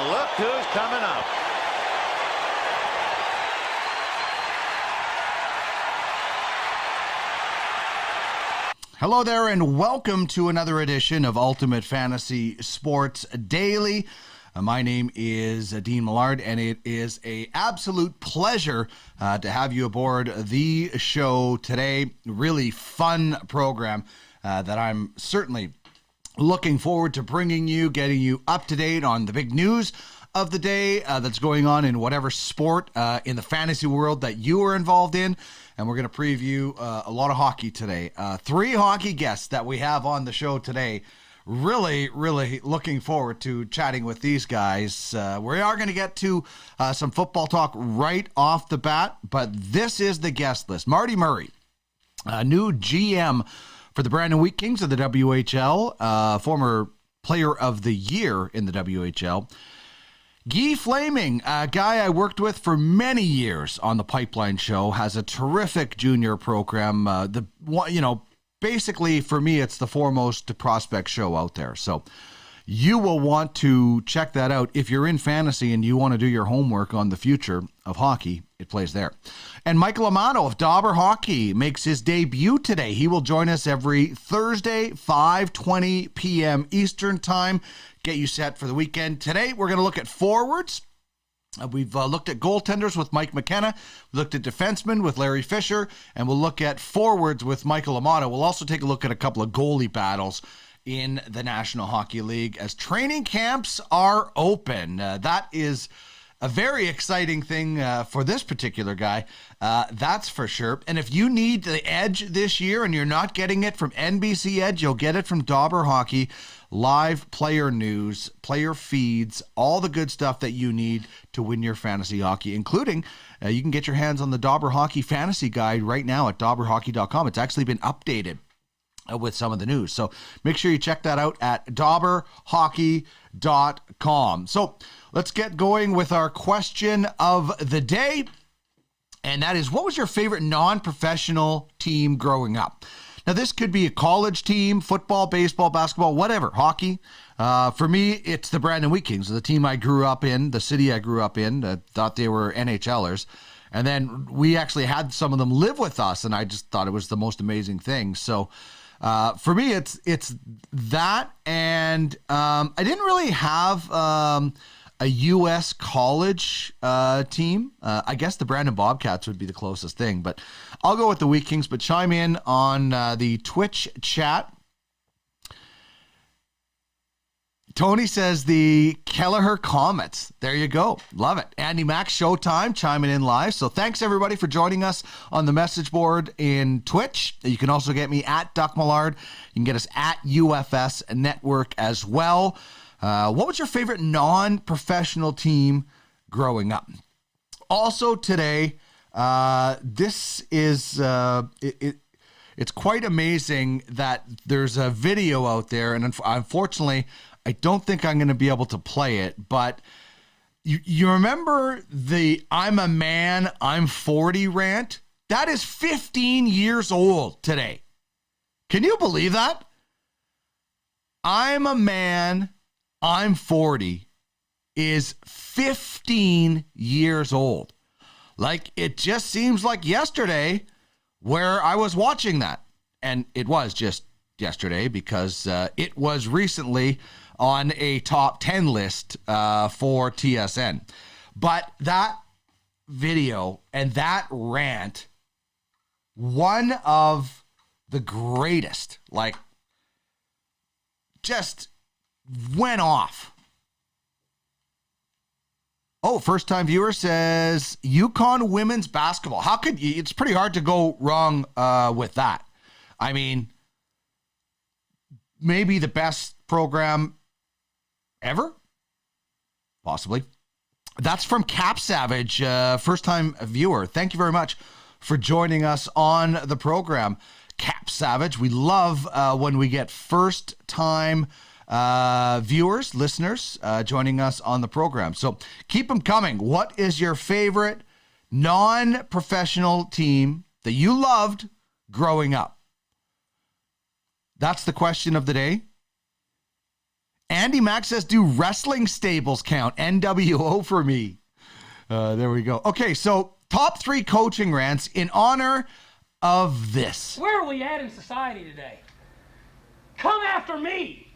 look who's coming up. Hello there, and welcome to another edition of Ultimate Fantasy Sports Daily. My name is Dean Millard, and it is an absolute pleasure to have you aboard the show today. Really fun program that I'm certainly looking forward to bringing you, getting you up to date on the big news of the day that's going on in whatever sport in the fantasy world that you are involved in. And we're going to preview a lot of hockey today. 3 hockey guests that we have on the show today. Really looking forward to chatting with these guys. We are going to get to some football talk right off the bat, but this is the guest list. Marty Murray, new GM for the Brandon Wheat Kings of the WHL, former player of the year in the WHL. Guy Flaming, a guy I worked with for many years on the Pipeline Show, has a terrific junior program. Basically for me, it's the foremost prospect show out there. So you will want to check that out. If you're in fantasy and you want to do your homework on the future of hockey, it plays there. And Michael Amato of Dobber Hockey makes his debut today. He will join us every Thursday, 5:20 p.m. Eastern Time. Get you set for the weekend. Today, we're going to look at forwards. We've looked at goaltenders with Mike McKenna. We looked at defensemen with Larry Fisher. And we'll look at forwards with Michael Amato. We'll also take a look at a couple of goalie battles in the National Hockey League as training camps are open. That is a very exciting thing for this particular guy, that's for sure. And if you need the edge this year and you're not getting it from NBC Edge, you'll get it from Dobber Hockey. Live player news, player feeds, all the good stuff that you need to win your fantasy hockey, including you can get your hands on the Dobber Hockey Fantasy Guide right now at dobberhockey.com. It's actually been updated with some of the news. So make sure you check that out at dobberhockey.com. So let's get going with our question of the day. And that is, what was your favorite non-professional team growing up? Now, this could be a college team, football, baseball, basketball, whatever, hockey. For me, it's the Brandon Wheat Kings, the team I grew up in, the city I grew up in. Thought they were NHLers. And then we actually had some of them live with us, and I just thought it was the most amazing thing. So for me, it's that, and I didn't really have a U.S. college team. I guess the Brandon Bobcats would be the closest thing, but I'll go with the Wheat Kings. But chime in on the Twitch chat. Tony says the Kelleher Comets. There you go. Love it. Andy Mack, Showtime, chiming in live. So thanks, everybody, for joining us on the message board in Twitch. You can also get me at Duck Millard. You can get us at UFS Network as well. What was your favorite non-professional team growing up? Also today, this is it's quite amazing that there's a video out there, and unfortunately, I don't think I'm going to be able to play it, but you remember the I'm a man, I'm 40 rant? That is 15 years old today. Can you believe that? I'm a man, I'm 40 is 15 years old. Like, it just seems like yesterday where I was watching that. And it was just yesterday because it was recently on a top 10 list for TSN. But that video and that rant, one of the greatest, like, just went off. Oh, first-time viewer says UConn women's basketball. How could you? It's pretty hard to go wrong with that. I mean, maybe the best program ever? Possibly. That's from Cap Savage, first-time viewer. Thank you very much for joining us on the program, Cap Savage. We love when we get first-time viewers, listeners, joining us on the program. So keep them coming. What is your favorite non-professional team that you loved growing up? That's the question of the day. Andy Mack says, do wrestling stables count? NWO for me. There we go. Okay, so top 3 coaching rants in honor of this. Where are we at in society today? Come after me.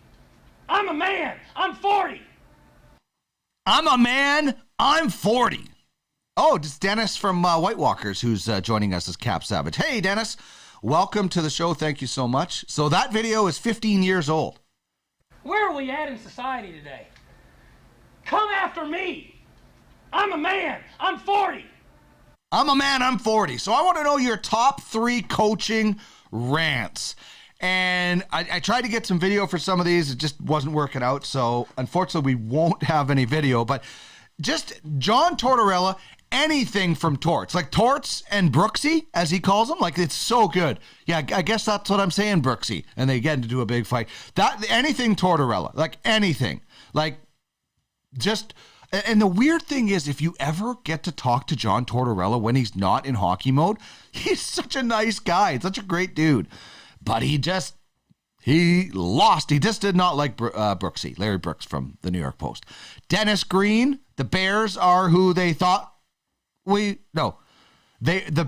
I'm a man. I'm 40. I'm a man. I'm 40. Oh, it's Dennis from White Walkers who's joining us as Cap Savage. Hey, Dennis. Welcome to the show. Thank you so much. So that video is 15 years old. Where are we at in society today? Come after me. I'm a man. I'm 40. I'm a man. I'm 40. So I want to know your top 3 coaching rants. And I tried to get some video for some of these. It just wasn't working out. So unfortunately, we won't have any video. But just John Tortorella, anything from Torts. Like Torts and Brooksy, as he calls them. Like, it's so good. Yeah, I guess that's what I'm saying, Brooksy. And they get into a big fight. Anything Tortorella. Like, anything. Like, just... And the weird thing is, if you ever get to talk to John Tortorella when he's not in hockey mode, he's such a nice guy. Such a great dude. But he lost. He just did not like Brooksy, Larry Brooks from the New York Post. Dennis Green, the Bears are who they thought the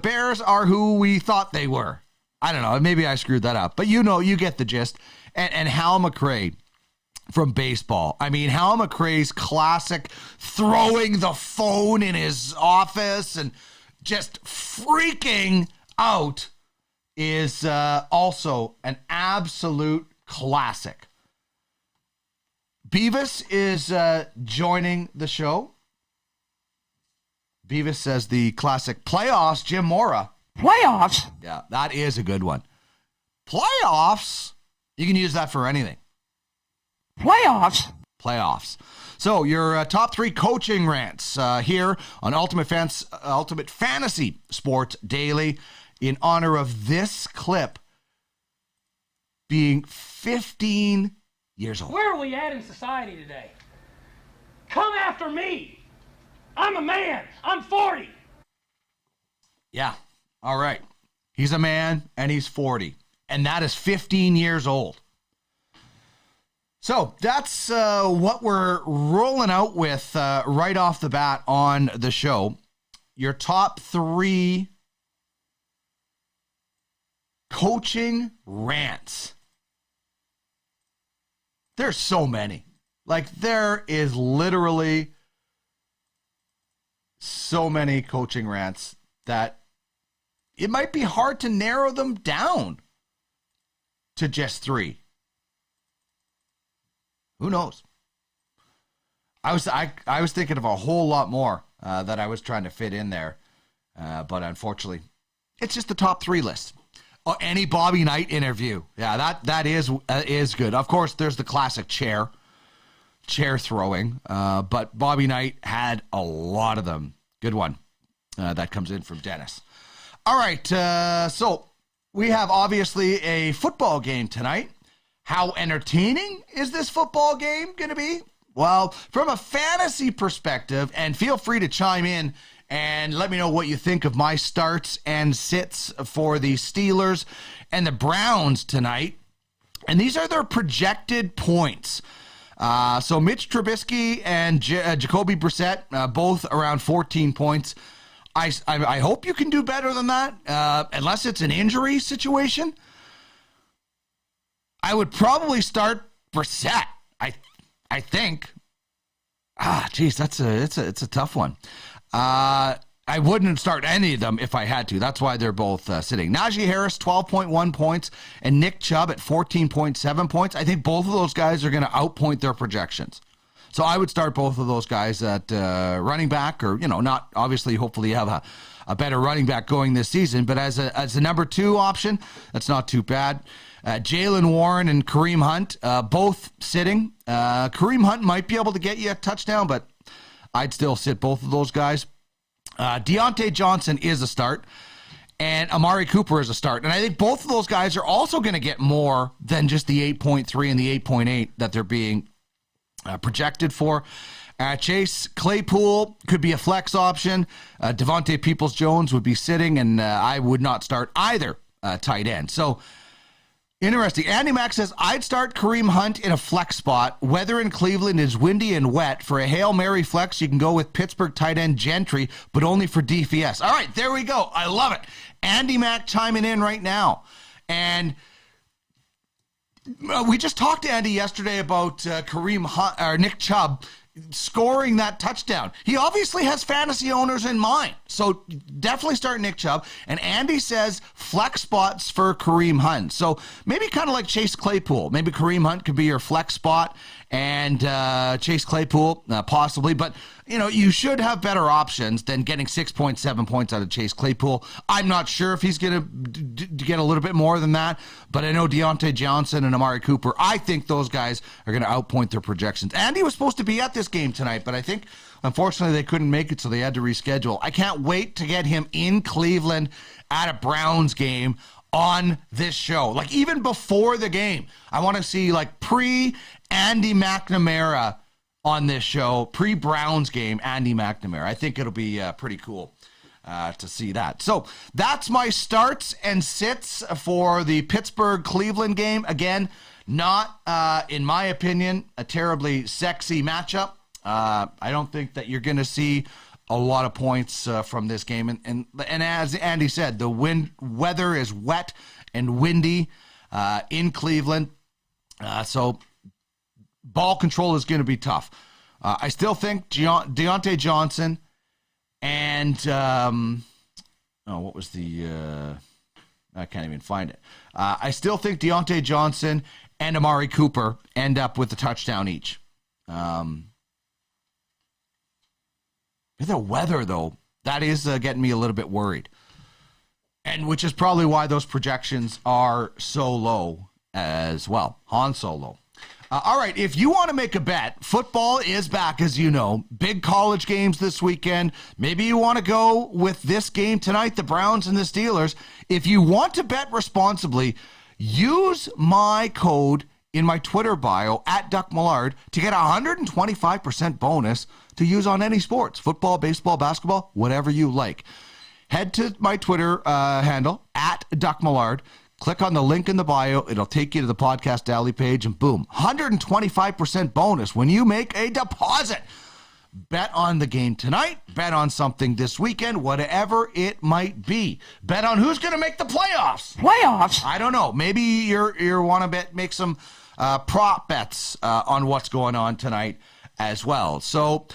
Bears are who we thought they were. I don't know. Maybe I screwed that up. But you get the gist. And Hal McRae from baseball. I mean, Hal McRae's classic throwing the phone in his office and just freaking out is also an absolute classic. Beavis is joining the show. Beavis says the classic playoffs, Jim Mora. Playoffs? Yeah, that is a good one. Playoffs? You can use that for anything. Playoffs. So your top 3 coaching rants here on Ultimate Fantasy Sports Daily in honor of this clip being 15 years old. Where are we at in society today? Come after me. I'm a man. I'm 40. Yeah. All right. He's a man and he's 40. And that is 15 years old. So that's what we're rolling out with right off the bat on the show. Your top 3 coaching rants. There's so many. Like, there is literally so many coaching rants that it might be hard to narrow them down to just 3. Who knows? I was thinking of a whole lot more that I was trying to fit in there, but unfortunately, it's just the top 3 list. Oh, any Bobby Knight interview, yeah, that is good. Of course, there's the classic chair throwing, but Bobby Knight had a lot of them. Good one. That comes in from Dennis. All right, so we have obviously a football game tonight. How entertaining is this football game going to be? Well, from a fantasy perspective, and feel free to chime in and let me know what you think of my starts and sits for the Steelers and the Browns tonight. And these are their projected points. So Mitch Trubisky and Jacoby Brissett, both around 14 points. I hope you can do better than that, unless it's an injury situation. I would probably start Brissett. I think. Geez, it's a tough one. I wouldn't start any of them if I had to. That's why they're both sitting. Najee Harris, 12.1 points, and Nick Chubb at 14.7 points. I think both of those guys are going to outpoint their projections. So I would start both of those guys at running back, or not obviously. Hopefully, you have a better running back going this season, but as a number 2 option, that's not too bad. Jaylen Warren and Kareem Hunt, both sitting. Kareem Hunt might be able to get you a touchdown, but I'd still sit both of those guys. Deontay Johnson is a start, and Amari Cooper is a start. And I think both of those guys are also going to get more than just the 8.3 and the 8.8 that they're being projected for. Chase Claypool could be a flex option. Devontae Peoples-Jones would be sitting, and I would not start either tight end. So Interesting. Andy Mack says, I'd start Kareem Hunt in a flex spot. Weather in Cleveland is windy and wet. For a Hail Mary flex, you can go with Pittsburgh tight end Gentry, but only for DFS. All right, there we go. I love it. Andy Mack chiming in right now. And we just talked to Andy yesterday about Kareem Hunt, or Nick Chubb scoring that touchdown. He obviously has fantasy owners in mind. So definitely start Nick Chubb. And Andy says flex spots for Kareem Hunt. So maybe kind of like Chase Claypool. Maybe Kareem Hunt could be your flex spot and Chase Claypool possibly. But, you know, you should have better options than getting 6.7 points out of Chase Claypool. I'm not sure if he's going to get a little bit more than that. But I know Deontay Johnson and Amari Cooper, I think those guys are going to outpoint their projections. Andy was supposed to be at this game tonight, but I think unfortunately they couldn't make it, so they had to reschedule. I can't wait to get him in Cleveland at a Browns game on this show. Like even before the game, I want to see like pre-Andy McNamara on this show, pre-Browns game, Andy McNamara. I think it'll be pretty cool to see that. So that's my starts and sits for the Pittsburgh-Cleveland game. Again, not, in my opinion, a terribly sexy matchup. I don't think that you're going to see a lot of points from this game. And as Andy said, the weather is wet and windy in Cleveland. So ball control is going to be tough. I still think Deontay Johnson and what was the I can't even find it. I still think Deontay Johnson and Amari Cooper end up with a touchdown each. The weather, though, that is getting me a little bit worried. And which is probably why those projections are so low as well. Han Solo. All right, if you want to make a bet, football is back, as you know. Big college games this weekend. Maybe you want to go with this game tonight, the Browns and the Steelers. If you want to bet responsibly, use my code in my Twitter bio, @DuckMillard, to get a 125% bonus to use on any sports, football, baseball, basketball, whatever you like. Head to my Twitter handle, @DuckMillard. Click on the link in the bio. It'll take you to the Podcast Alley page, and boom, 125% bonus when you make a deposit. Bet on the game tonight. Bet on something this weekend, whatever it might be. Bet on who's going to make the playoffs. Playoffs? I don't know. Maybe you want to make some prop bets on what's going on tonight as well. So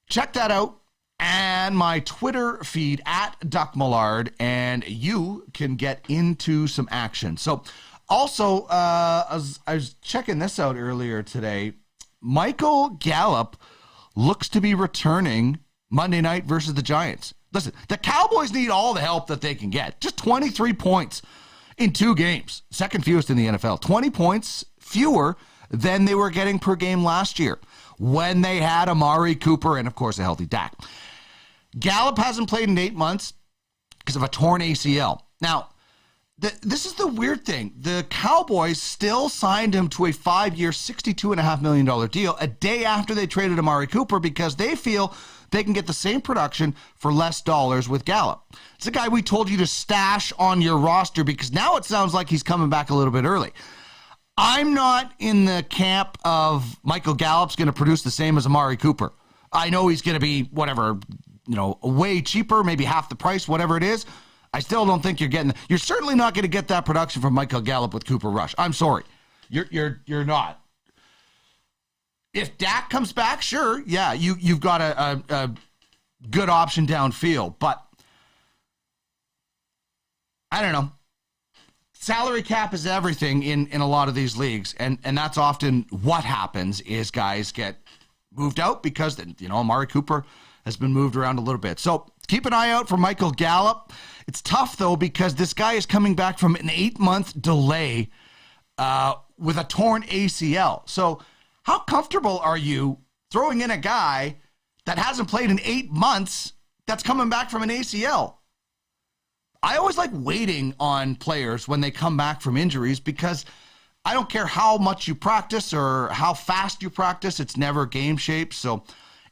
check that out. And my Twitter feed @DuckMillard, and you can get into some action. So also, I was checking this out earlier today. Michael Gallup looks to be returning Monday night versus the Giants. Listen, the Cowboys need all the help that they can get. Just 23 points in 2 games. Second fewest in the NFL. 20 points fewer than they were getting per game last year when they had Amari Cooper and, of course, a healthy Dak. Gallup hasn't played in 8 months because of a torn ACL. Now, this is the weird thing. The Cowboys still signed him to a 5-year, $62.5 million deal a day after they traded Amari Cooper because they feel they can get the same production for less dollars with Gallup. It's a guy we told you to stash on your roster because now it sounds like he's coming back a little bit early. I'm not in the camp of Michael Gallup's going to produce the same as Amari Cooper. I know he's going to be whatever, way cheaper, maybe half the price, whatever it is. I still don't think you're certainly not going to get that production from Michael Gallup with Cooper Rush. I'm sorry. You're not. If Dak comes back, sure, yeah, you've got a good option downfield, but I don't know. Salary cap is everything in a lot of these leagues, and that's often what happens is guys get moved out because, Amari Cooper has been moved around a little bit. So keep an eye out for Michael Gallup. It's tough, though, because this guy is coming back from an 8-month delay with a torn ACL. So how comfortable are you throwing in a guy that hasn't played in 8 months that's coming back from an ACL? I always like waiting on players when they come back from injuries because I don't care how much you practice or how fast you practice, it's never game shape. So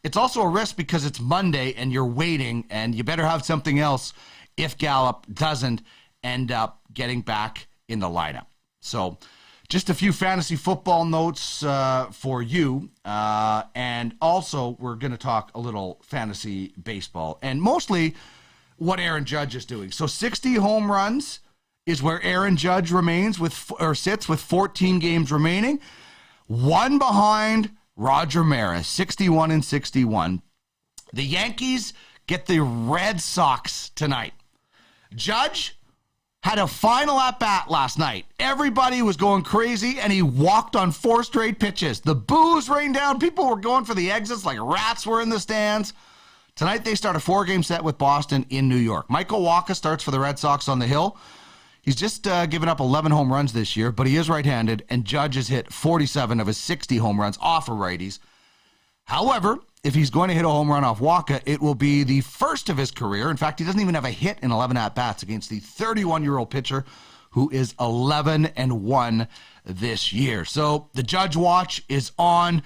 it's also a risk because it's Monday and you're waiting, and you better have something else if Gallup doesn't end up getting back in the lineup. So just a few fantasy football notes for you. And also, we're going to talk a little fantasy baseball and mostly what Aaron Judge is doing. So 60 home runs is where Aaron Judge sits with 14 games remaining. One behind Roger Maris, 61 and 61. The Yankees get the Red Sox tonight. Judge had a final at-bat last night. Everybody was going crazy, and he walked on 4 straight pitches. The boos rained down. People were going for the exits like rats were in the stands. Tonight, they start a 4-game set with Boston in New York. Michael Wacha starts for the Red Sox on the hill. He's just given up 11 home runs this year, but he is right-handed, and Judge has hit 47 of his 60 home runs off of righties. However, if he's going to hit a home run off Wacha, it will be the first of his career. In fact, he doesn't even have a hit in 11 at-bats against the 31-year-old pitcher who is 11-1 this year. So the Judge watch is on.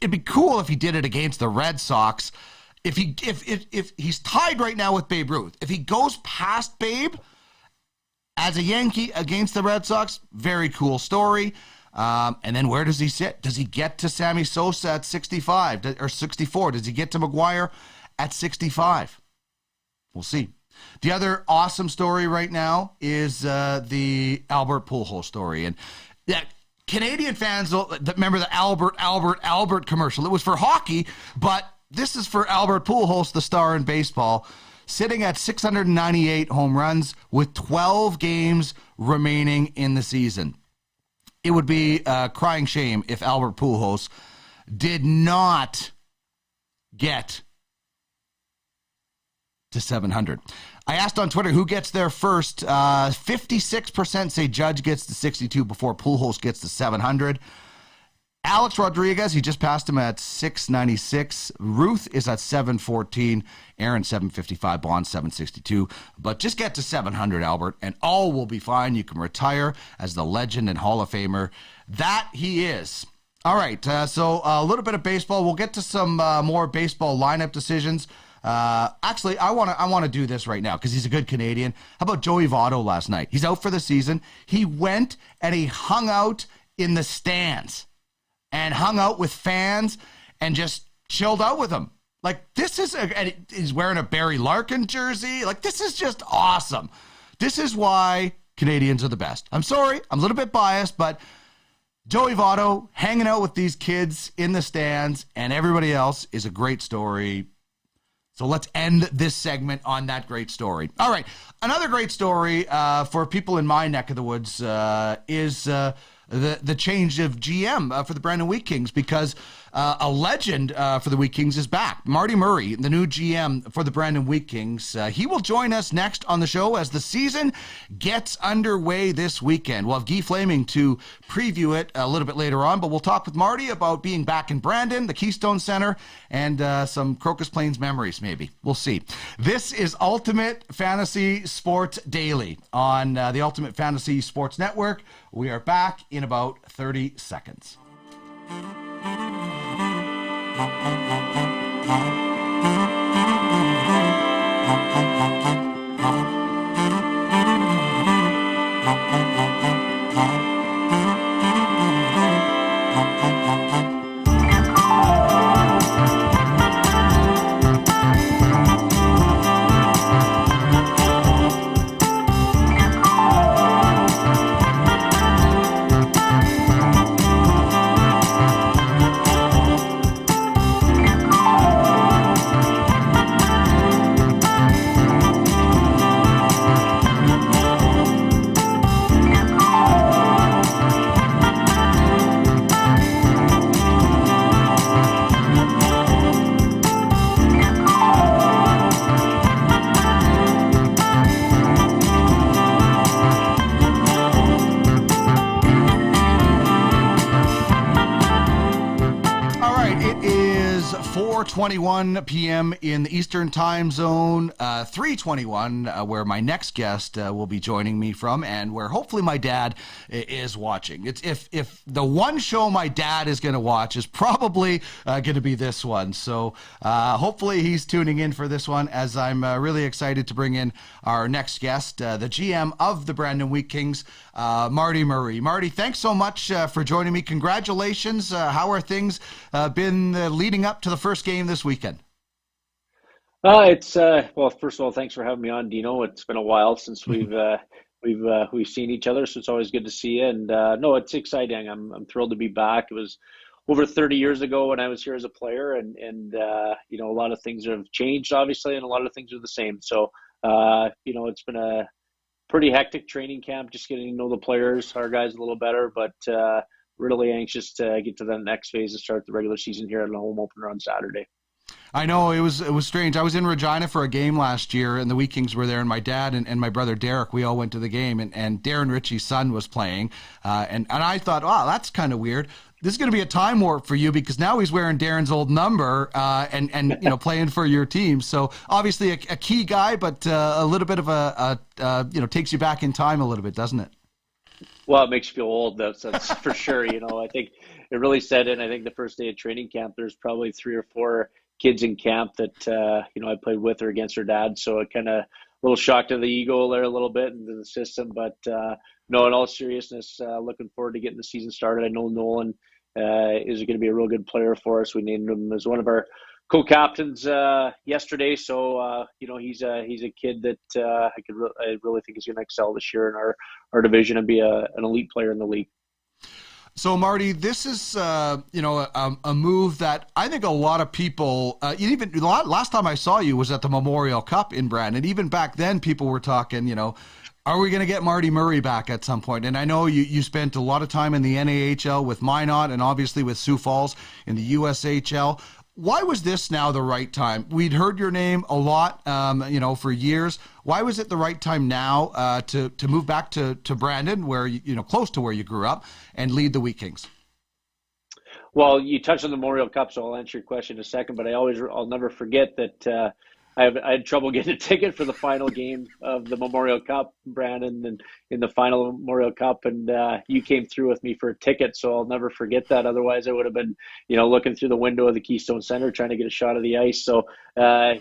It'd be cool if he did it against the Red Sox. If he's tied right now with Babe Ruth, if he goes past Babe as a Yankee against the Red Sox, very cool story. And then where does he sit? Does he get to Sammy Sosa at 65 or 64? Does he get to McGuire at 65? We'll see. The other awesome story right now is the Albert Pujols story. And Canadian fans remember the Albert commercial. It was for hockey, but this is for Albert Pujols, the star in baseball, sitting at 698 home runs with 12 games remaining in the season. It would be a crying shame if Albert Pujols did not get to 700. I asked on Twitter who gets there first. 56% say Judge gets to 62 before Pujols gets to 700. Alex Rodriguez, he just passed him at 696. Ruth is at 714. Aaron 755. Bond 762. But just get to 700, Albert, and all will be fine. You can retire as the legend and Hall of Famer that he is. All right, so a little bit of baseball. We'll get to some more baseball lineup decisions. Actually, I want to do this right now because he's a good Canadian. How about Joey Votto last night? He's out for the season. He went and he hung out in the stands and hung out with fans and just chilled out with them. Like, this is and he's wearing a Barry Larkin jersey. Like, this is just awesome. This is why Canadians are the best. I'm sorry, I'm a little bit biased, but Joey Votto hanging out with these kids in the stands and everybody else is a great story. So let's end this segment on that great story. All right, another great story for people in my neck of the woods is the change of GM for the Brandon Wheat Kings, because a legend for the Wheat Kings is back. Marty Murray, the new GM for the Brandon Wheat Kings. He will join us next on the show as the season gets underway this weekend. We'll have Guy Flaming to preview it a little bit later on, but we'll talk with Marty about being back in Brandon, the Keystone Center, and some Crocus Plains memories maybe. We'll see. This is Ultimate Fantasy Sports Daily on the Ultimate Fantasy Sports Network. We are back in about 30 seconds. It is 4:21 p.m. in the Eastern Time Zone, 3:21, where my next guest will be joining me from, and where hopefully my dad is watching. It's if the one show my dad is going to watch is probably going to be this one. So hopefully he's tuning in for this one, as I'm really excited to bring in our next guest, the GM of the Brandon Wheat Kings, Marty Murray. Marty, thanks so much for joining me. Congratulations. How are things been leading up to the first game this weekend? It's well, first of all, thanks for having me on, Dino. It's been a while since we've seen each other, so it's always good to see you. And no, it's exciting. I'm thrilled to be back. It was over 30 years ago when I was here as a player, and you know, a lot of things have changed, obviously, and a lot of things are the same. So you know, it's been a pretty hectic training camp, just getting to know the players, our guys a little better, but really anxious to get to the next phase and start the regular season here at the home opener on Saturday. I know it was strange. I was in Regina for a game last year, and the Wheat Kings were there, and my dad and my brother Derek, we all went to the game, and Darren Ritchie's son was playing, and I thought, wow, that's kind of weird. This is going to be a time warp for you, because now he's wearing Darren's old number and you know, playing for your team. So obviously a key guy, but a little bit of a you know, takes you back in time a little bit, doesn't it? Well, it makes you feel old, that's for sure. You know, I think it really set in. I think the first day of training camp, there's probably 3 or 4 kids in camp that, you know, I played with or against their dad. So it kind of a little shock to the ego there a little bit into the system. But no, in all seriousness, looking forward to getting the season started. I know Nolan is going to be a real good player for us. We named him as one of our co-captains yesterday, so you know, he's a kid that I really think is going to excel this year in our division and be an elite player in the league. So Marty, this is you know, a move that I think a lot of people, even last time I saw you was at the Memorial Cup in Brandon. Even back then, people were talking, you know, are we going to get Marty Murray back at some point? And I know you spent a lot of time in the NAHL with Minot and obviously with Sioux Falls in the USHL. Why was this now the right time? We'd heard your name a lot, you know, for years. Why was it the right time now to move back to Brandon, where you know, close to where you grew up, and lead the Wheat Kings? Well, you touched on the Memorial Cup, so I'll answer your question in a second. But I'll never forget that I had trouble getting a ticket for the final game of the Memorial Cup, Brandon, and in the final Memorial Cup, and you came through with me for a ticket, so I'll never forget that. Otherwise, I would have been, you know, looking through the window of the Keystone Center trying to get a shot of the ice. So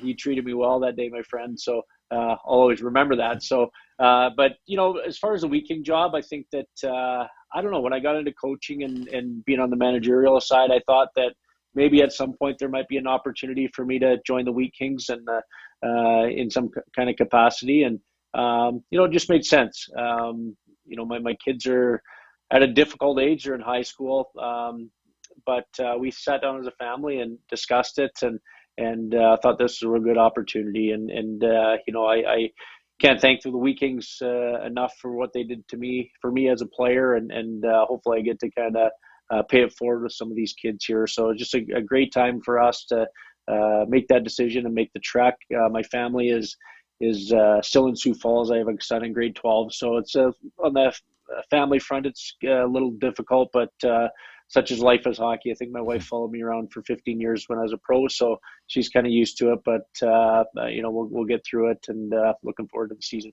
you treated me well that day, my friend. So I'll always remember that. So, but you know, as far as the Wheat King job, I think that I don't know, when I got into coaching and being on the managerial side, I thought that maybe at some point there might be an opportunity for me to join the Wheat Kings and in some kind of capacity. And, you know, it just made sense. You know, my kids are at a difficult age. They're in high school. But we sat down as a family and discussed it and thought this was a real good opportunity. And you know, I can't thank the Wheat Kings enough for what they did for me as a player. And hopefully I get to kind of pay it forward with some of these kids here. So just a great time for us to make that decision and make the trek. My family is still in Sioux Falls. I have a son in grade 12. So it's on the family front, it's a little difficult, but such as life as hockey. I think my wife followed me around for 15 years when I was a pro, so she's kind of used to it, but you know, we'll get through it, and looking forward to the season.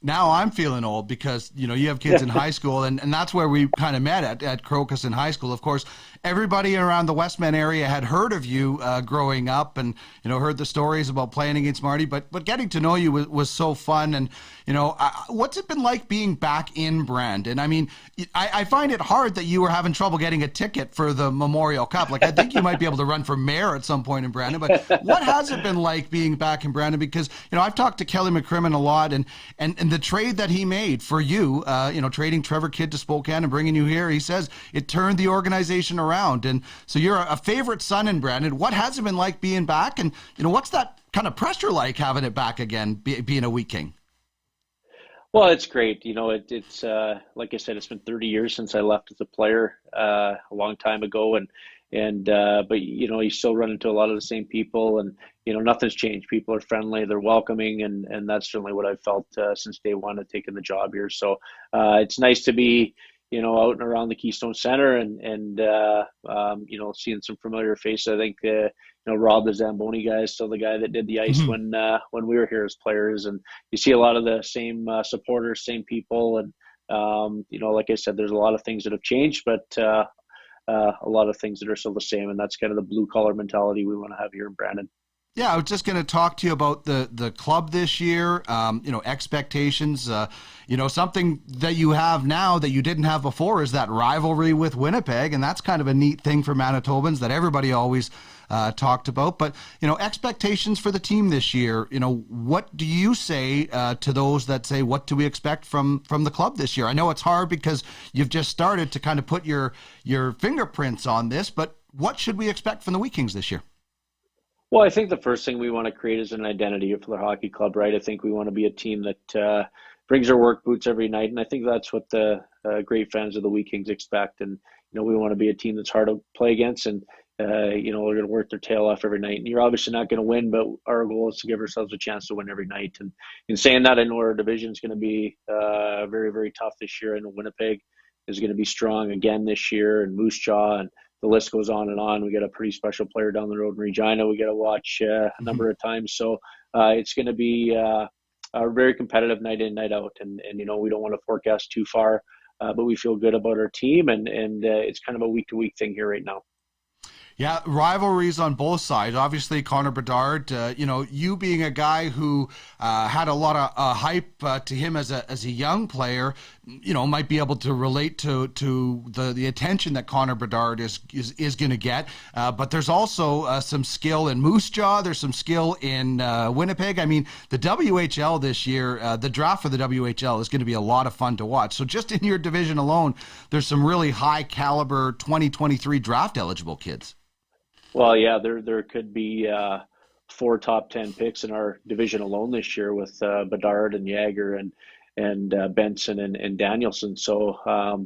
Now I'm feeling old because, you know, you have kids in high school, and that's where we kind of met at Crocus in high school. Of course, everybody around the Westman area had heard of you growing up and, you know, heard the stories about playing against Marty, but getting to know you was so fun. And, you know, what's it been like being back in Brandon? I mean, I find it hard that you were having trouble getting a ticket for the Memorial Cup. Like, I think you might be able to run for mayor at some point in Brandon, but what has it been like being back in Brandon? Because, you know, I've talked to Kelly McCrimmon a lot, and the trade that he made for you, you know, trading Trevor Kidd to Spokane and bringing you here, he says it turned the organization around. And so you're a favorite son in Brandon. What has it been like being back? And, you know, what's that kind of pressure like having it back again, being a Wheat King? Well, it's great. You know, it's like I said, it's been 30 years since I left as a player a long time ago. But, you know, you still run into a lot of the same people, and, you know, nothing's changed. People are friendly, they're welcoming, and that's certainly what I've felt since day one of taking the job here. So it's nice to be, out and around the Keystone Center, and seeing some familiar faces. I think Rob the Zamboni guy is still the guy that did the ice when we were here as players, and you see a lot of the same supporters, same people, and like I said, there's a lot of things that have changed, but a lot of things that are still the same, and that's kind of the blue collar mentality we want to have here in Brandon. Yeah, I was just going to talk to you about the club this year, expectations. Something that you have now that you didn't have before is that rivalry with Winnipeg, and that's kind of a neat thing for Manitobans that everybody always talked about. But, expectations for the team this year, what do you say to those that say, what do we expect from the club this year? I know it's hard because you've just started to kind of put your fingerprints on this, but what should we expect from the Wheat Kings this year? Well, I think the first thing we want to create is an identity for the hockey club, right? I think we want to be a team that brings their work boots every night, and I think that's what the great fans of the Wheat Kings expect. And we want to be a team that's hard to play against, and we're going to work their tail off every night. And you're obviously not going to win, but our goal is to give ourselves a chance to win every night. And in saying that, I know our division is going to be very, very tough this year. I know Winnipeg is going to be strong again this year, and Moose Jaw, and the list goes on and on. We got a pretty special player down the road in Regina we got to watch a number of times. So it's going to be a very competitive night in, night out. And we don't want to forecast too far, but we feel good about our team. And it's kind of a week-to-week thing here right now. Yeah, rivalries on both sides. Obviously, Conor Bertard, you being a guy who had a lot of hype to him as a young player, might be able to relate to the attention that Conor Bertard is going to get. But there's also some skill in Moose Jaw. There's some skill in Winnipeg. I mean, the WHL this year, the draft for the WHL is going to be a lot of fun to watch. So just in your division alone, there's some really high caliber 2023 draft eligible kids. Well, yeah, there could be 4 top 10 picks in our division alone this year with Bedard and Yager and Benson and Danielson. So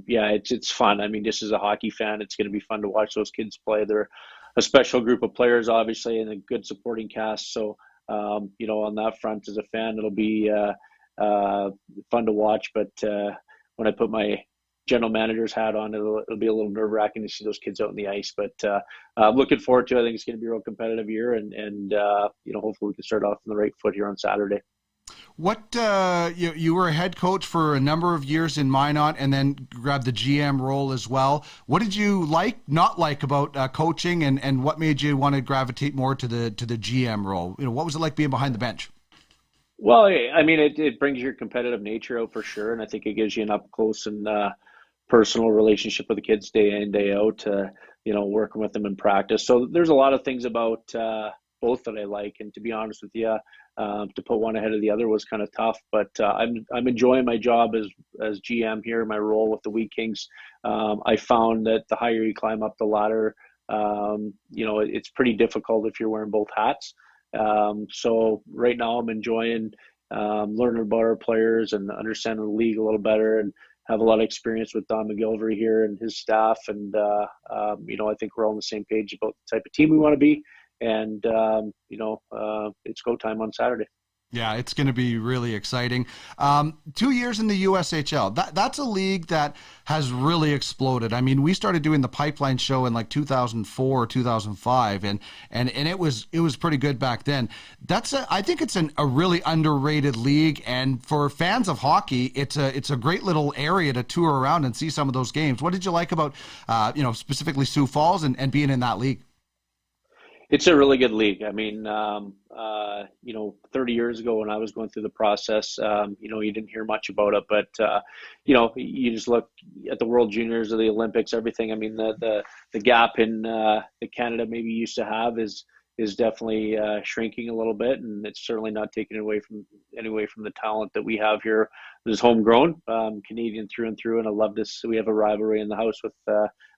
it's fun. I mean, just as a hockey fan, it's going to be fun to watch those kids play. They're a special group of players, obviously, and a good supporting cast. So on that front, as a fan, it'll be fun to watch. But when I put my general manager's hat on, it'll be a little nerve-wracking to see those kids out on the ice, but I'm looking forward to it. I think it's going to be a real competitive year, and hopefully we can start off on the right foot here on Saturday. What you were a head coach for a number of years in Minot, and then grabbed the GM role as well. What did you not like about coaching, and what made you want to gravitate more to the GM role? What was it like being behind the bench? Well, I mean, it brings your competitive nature out for sure, and I think it gives you an up close and personal relationship with the kids day in, day out, working with them in practice. So there's a lot of things about both that I like, and to be honest with you, to put one ahead of the other was kind of tough, but I'm enjoying my job as GM here, my role with the Wheat Kings. I found that the higher you climb up the ladder, it's pretty difficult if you're wearing both hats. So right now I'm enjoying learning about our players and understanding the league a little better, and have a lot of experience with Don McGilvery here and his staff. And, I think we're all on the same page about the type of team we want to be. And, it's go time on Saturday. Yeah, it's going to be really exciting. 2 years in the USHL. That's a league that has really exploded. I mean, we started doing the Pipeline show in like 2004 or 2005, and it was pretty good back then. I think it's a really underrated league, and for fans of hockey, it's a great little area to tour around and see some of those games. What did you like about specifically Sioux Falls and being in that league? It's a really good league. I mean, 30 years ago when I was going through the process, you didn't hear much about it, but, you just look at the World Juniors or the Olympics, everything. I mean, the gap in that Canada maybe used to have is definitely shrinking a little bit, and it's certainly not taking away from the talent that we have here that is homegrown, Canadian through and through. And I love this. We have a rivalry in the house with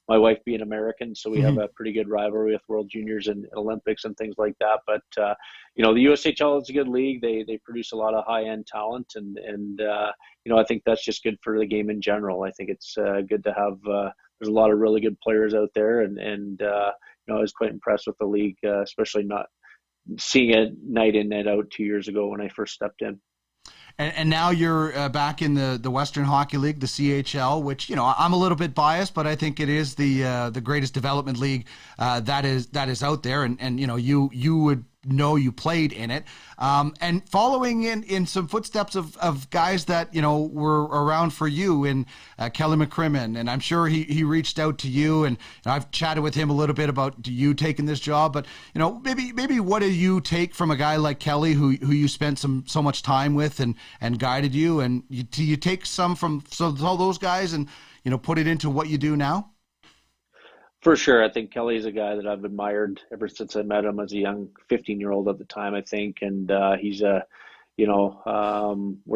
my wife being American, so we have a pretty good rivalry with World Juniors and Olympics and things like that. But the USHL is a good league. They produce a lot of high end talent, and I think that's just good for the game in general. I think it's good to have. There's a lot of really good players out there, and I was quite impressed with the league, especially not seeing it night in, night out 2 years ago when I first stepped in. And now you're back in the Western Hockey League, the CHL, which, you know, I'm a little bit biased, but I think it is the greatest development league that is out there. And you know, you would know you played in it. And following in some footsteps of guys that, you know, were around for you in Kelly McCrimmon, and I'm sure he reached out to you, and I've chatted with him a little bit about you taking this job, but, you know, maybe what do you take from a guy like Kelly who you spent so much time with and guided you, and do you take some from all those guys and, you know, put it into what you do now? For sure. I think Kelly's a guy that I've admired ever since I met him as a young 15-year-old at the time, I think. And he's wears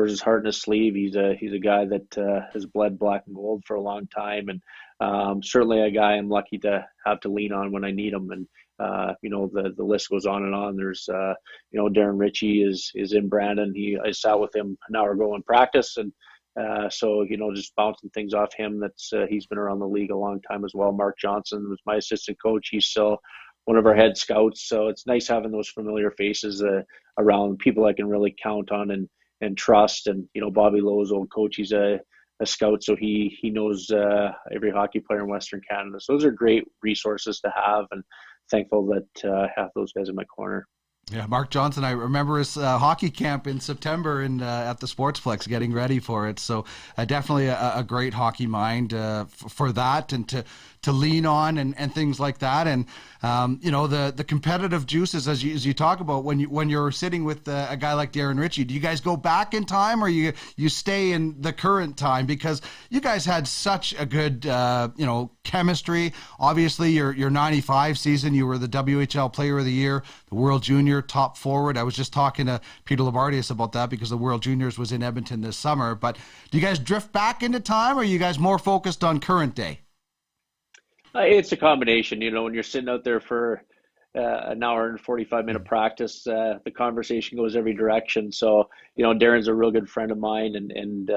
his heart in his sleeve. He's a guy that has bled black and gold for a long time. And certainly a guy I'm lucky to have to lean on when I need him. And, the list goes on and on. There's, Darren Ritchie is in Brandon. I sat with him an hour ago in practice, and so, just bouncing things off him. He's been around the league a long time as well. Mark Johnson was my assistant coach. He's still one of our head scouts. So it's nice having those familiar faces around, people I can really count on and trust. And, Bobby Lowe's old coach, he's a scout, so he knows every hockey player in Western Canada. So those are great resources to have, and thankful that I have those guys in my corner. Yeah, Mark Johnson, I remember his hockey camp in September at the Sportsplex, getting ready for it. So definitely a great hockey mind for that, and to lean on and things like that. And, the competitive juices, as you talk about, when you're sitting with a guy like Darren Ritchie, do you guys go back in time, or you stay in the current time? Because you guys had such a good, chemistry. Obviously, your 95 season, you were the WHL Player of the Year, the World Junior top forward. I was just talking to Peter Labardius about that because the World Juniors was in Edmonton this summer. But do you guys drift back into time, or are you guys more focused on current day? It's a combination. When you're sitting out there for an hour and 45-minute practice, the conversation goes every direction. So, Darren's a real good friend of mine, and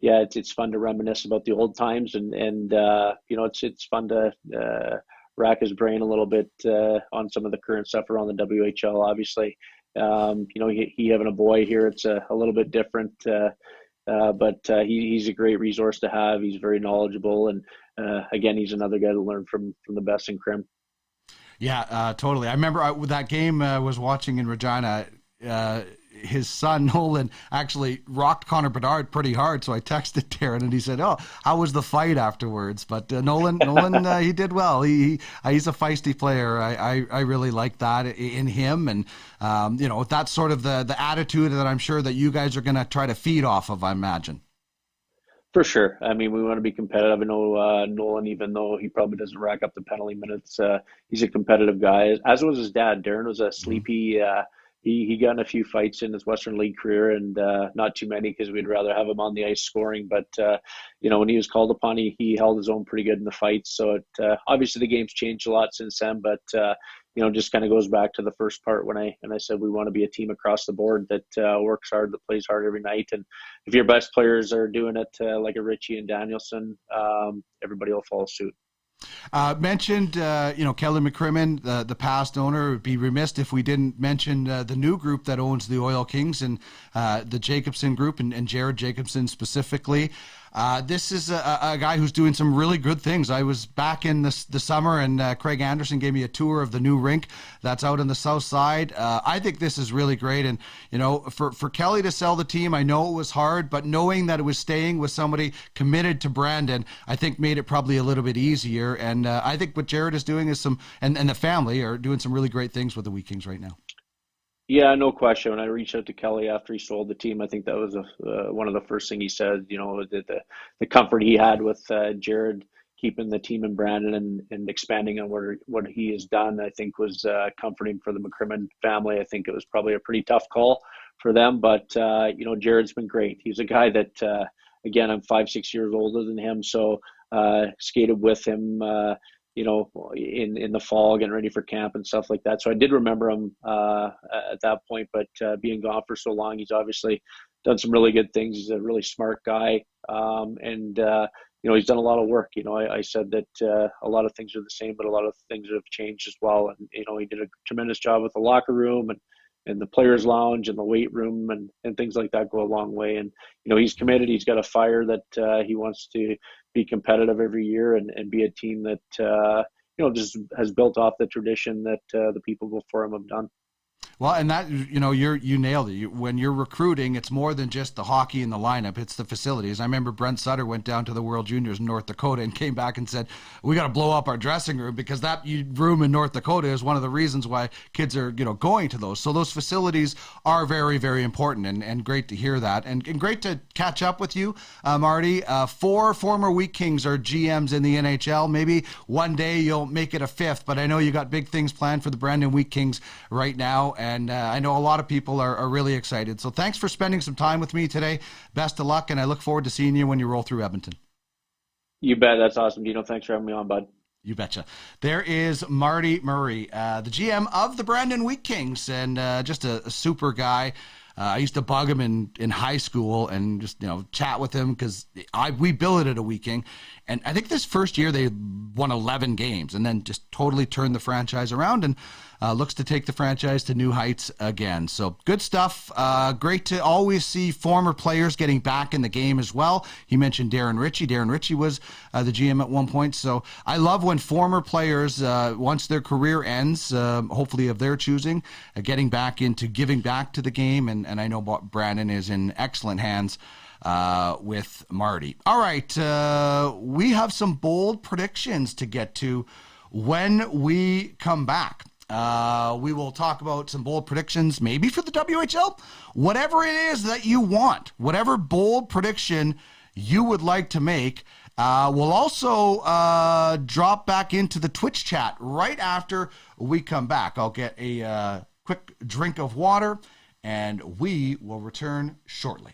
it's fun to reminisce about the old times, and it's fun to rack his brain a little bit on some of the current stuff around the WHL. Obviously, he having a boy here, it's a little bit different. But he's a great resource to have. He's very knowledgeable, and again, he's another guy to learn from the best in Crim. Yeah, totally. I remember that game I was watching in Regina. His son Nolan actually rocked Conor Bertard pretty hard, so I texted Darren, and he said, "Oh, how was the fight afterwards?" But Nolan, he did well. He's a feisty player. I really like that in him, and that's sort of the attitude that I'm sure that you guys are going to try to feed off of, I imagine. For sure. I mean, we want to be competitive. I know Nolan, even though he probably doesn't rack up the penalty minutes, he's a competitive guy, as was his dad. Darren was a sleepy. He got in a few fights in his Western League career, and not too many, because we'd rather have him on the ice scoring. But, when he was called upon, he held his own pretty good in the fights. So obviously the game's changed a lot since then, but, just kind of goes back to the first part when I said we want to be a team across the board that works hard, that plays hard every night. And if your best players are doing it like a Ritchie and Danielson, everybody will follow suit. Mentioned, Kelly McCrimmon, the past owner. It would be remiss if we didn't mention the new group that owns the Oil Kings, and the Jacobson Group, and Jared Jacobson specifically. This is a guy who's doing some really good things. I was back in the summer, and Craig Anderson gave me a tour of the new rink that's out on the south side. I think this is really great. And, for Kelly to sell the team, I know it was hard, but knowing that it was staying with somebody committed to Brandon, I think made it probably a little bit easier. And I think what Jared is doing is and the family are doing some really great things with the Wheat Kings right now. Yeah, no question. When I reached out to Kelly after he sold the team, I think that was one of the first things he said, the comfort he had with Jared keeping the team in Brandon and expanding on what he has done, I think was comforting for the McCrimmon family. I think it was probably a pretty tough call for them, but, Jared's been great. He's a guy that, again, I'm 5-6 years older than him, so skated with him, in the fall, getting ready for camp and stuff like that. So I did remember him at that point, but being gone for so long, he's obviously done some really good things. He's a really smart guy, and he's done a lot of work. I said that a lot of things are the same, but a lot of things have changed as well. And he did a tremendous job with the locker room, and and the players' lounge and the weight room and things like that go a long way. And he's committed. He's got a fire that he wants to be competitive every year and be a team that just has built off the tradition that the people before him have done. Well, and that, you nailed it. When you're recruiting, it's more than just the hockey and the lineup. It's the facilities. I remember Brent Sutter went down to the World Juniors in North Dakota and came back and said, we got to blow up our dressing room, because that room in North Dakota is one of the reasons why kids are, going to those. So those facilities are very, very important, and great to hear that. And great to catch up with you, Marty. 4 former Wheat Kings are GMs in the NHL. Maybe one day you'll make it a 5th, but I know you got big things planned for the Brandon Wheat Kings right now. And I know a lot of people are really excited. So thanks for spending some time with me today. Best of luck, and I look forward to seeing you when you roll through Edmonton. You bet. That's awesome, Dino. Thanks for having me on, bud. You betcha. There is Marty Murray, the GM of the Brandon Wheat Kings, and just a super guy. I used to bug him in high school and just, chat with him, because we billeted a Wheat King. And I think this first year they won 11 games and then just totally turned the franchise around, and looks to take the franchise to new heights again. So good stuff. Great to always see former players getting back in the game as well. He mentioned Darren Ritchie. Darren Ritchie was the GM at one point. So I love when former players, once their career ends, hopefully of their choosing, getting back into giving back to the game. And I know Brandon is in excellent hands with Marty. All right. We have some bold predictions to get to when we come back. We will talk about some bold predictions, maybe for the WHL, whatever it is that you want, whatever bold prediction you would like to make. We'll also drop back into the Twitch chat right after we come back. I'll get a quick drink of water, and we will return shortly.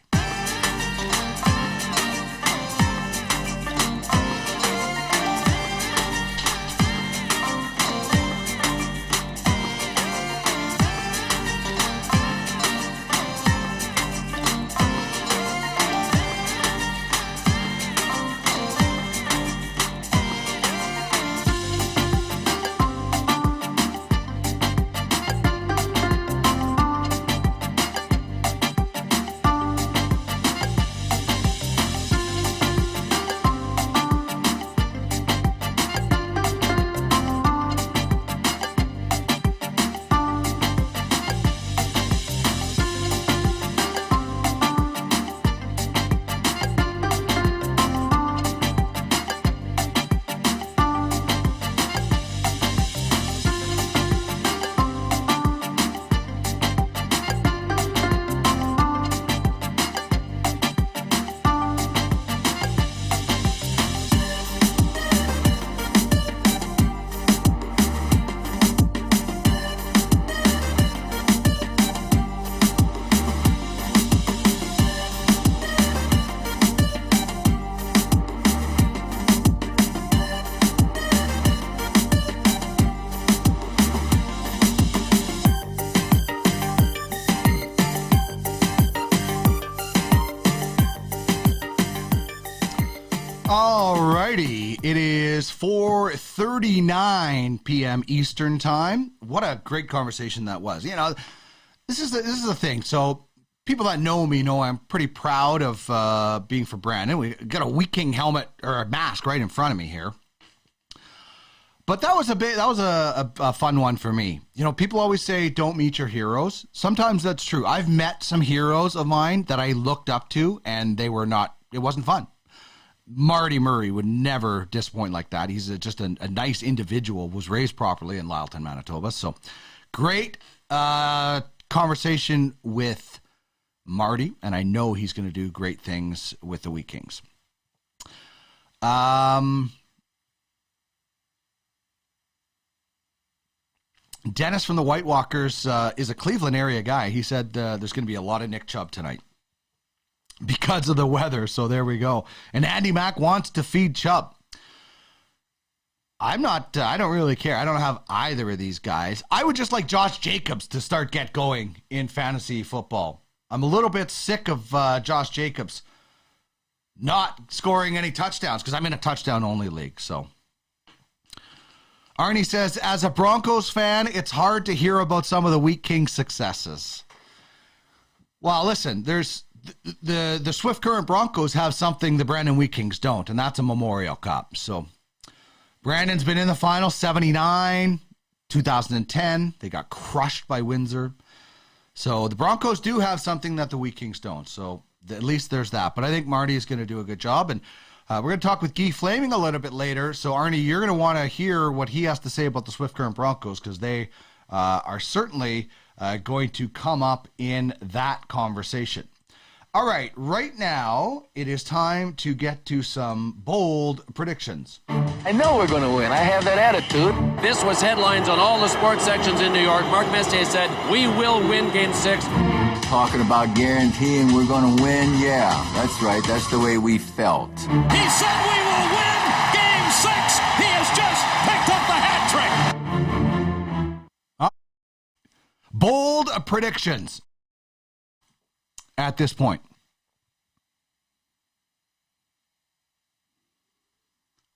Alrighty, it is 4:39 p.m. Eastern time. What a great conversation that was. This is the thing. So people that know me know I'm pretty proud of being for Brandon. We got a Wheat King helmet or a mask right in front of me here. But that was a fun one for me. People always say don't meet your heroes. Sometimes that's true. I've met some heroes of mine that I looked up to, and it wasn't fun. Marty Murray would never disappoint like that. He's just a nice individual, was raised properly in Lyleton, Manitoba. So great conversation with Marty, and I know he's going to do great things with the Wheat Kings. Dennis from the White Walkers is a Cleveland area guy. He said there's going to be a lot of Nick Chubb tonight because of the weather. So there we go. And Andy Mack wants to feed Chubb. I don't really care. I don't have either of these guys. I would just like Josh Jacobs to get going in fantasy football. I'm a little bit sick of Josh Jacobs not scoring any touchdowns because I'm in a touchdown-only league. So, Arnie says, as a Broncos fan, it's hard to hear about some of the Wheat Kings' successes. Well, listen, there's the Swift Current Broncos have something the Brandon Wheat Kings don't, and that's a Memorial Cup. So Brandon's been in the final 79, 2010. They got crushed by Windsor. So the Broncos do have something that the Wheat Kings don't. So at least there's that. But I think Marty is going to do a good job. And we're going to talk with Guy Flaming a little bit later. So, Arnie, you're going to want to hear what he has to say about the Swift Current Broncos because they are certainly going to come up in that conversation. All right now, it is time to get to some bold predictions. I know we're going to win. I have that attitude. This was headlines on all the sports sections in New York. Mark Messier said, we will win Game 6. Talking about guaranteeing we're going to win? Yeah, that's right. That's the way we felt. He said we will win Game 6. He has just picked up the hat trick. Bold predictions at this point.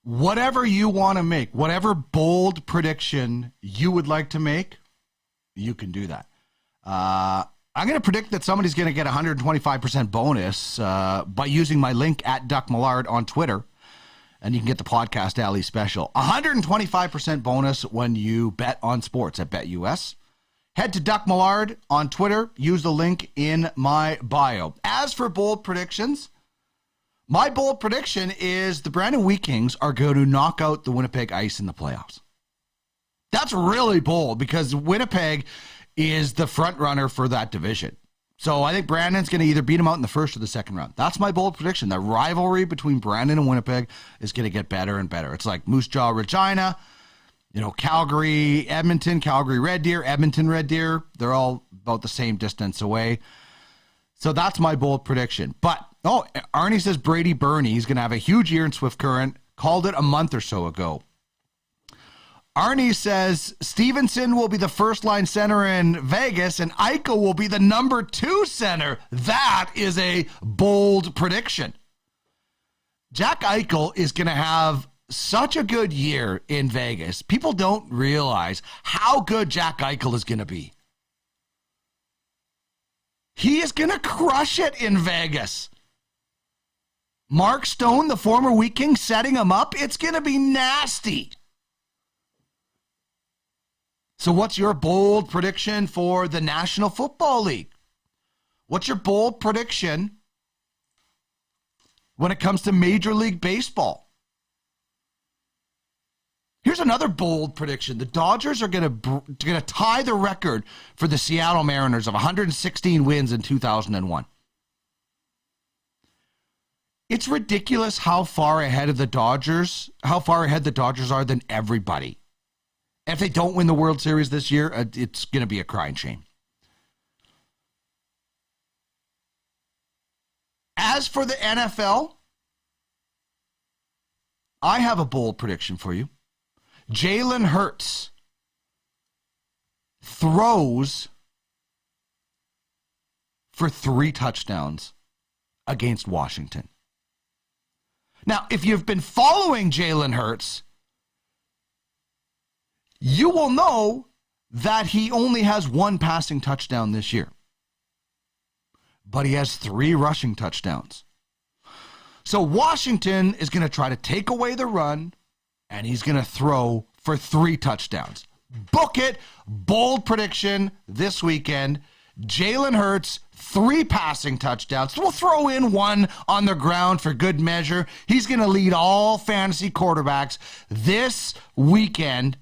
Whatever you want to make, whatever bold prediction you would like to make, you can do that. I'm going to predict that somebody's going to get 125% bonus by using my link at Duck Millard on Twitter. And you can get the Podcast Alley special. 125% bonus when you bet on sports at BetUS. Head to Duck Millard on Twitter. Use the link in my bio. As for bold predictions, my bold prediction is the Brandon Wheat Kings are going to knock out the Winnipeg Ice in the playoffs. That's really bold because Winnipeg is the front runner for that division. So I think Brandon's going to either beat him out in the first or the second round. That's my bold prediction. The rivalry between Brandon and Winnipeg is going to get better and better. It's like Moose Jaw, Regina, Calgary, Edmonton, Calgary, Red Deer, Edmonton, Red Deer. They're all about the same distance away. So that's my bold prediction. But, Arnie says Brady Burney is going to have a huge year in Swift Current. Called it a month or so ago. Arnie says Stevenson will be the first-line center in Vegas and Eichel will be the number 2 center. That is a bold prediction. Jack Eichel is going to have such a good year in Vegas. People don't realize how good Jack Eichel is going to be. He is going to crush it in Vegas. Mark Stone, the former Wheat King, setting him up. It's going to be nasty. So what's your bold prediction for the National Football League? What's your bold prediction when it comes to Major League Baseball? Here's another bold prediction. The Dodgers are going to tie the record for the Seattle Mariners of 116 wins in 2001. It's ridiculous how far ahead the Dodgers are than everybody. If they don't win the World Series this year, it's going to be a crying shame. As for the NFL, I have a bold prediction for you. Jalen Hurts throws for 3 touchdowns against Washington. Now, if you've been following Jalen Hurts, you will know that he only has 1 passing touchdown this year. But he has 3 rushing touchdowns. So Washington is going to try to take away the run, and he's going to throw for 3 touchdowns. Book it. Bold prediction this weekend. Jalen Hurts, 3 passing touchdowns. We'll throw in 1 on the ground for good measure. He's going to lead all fantasy quarterbacks this weekend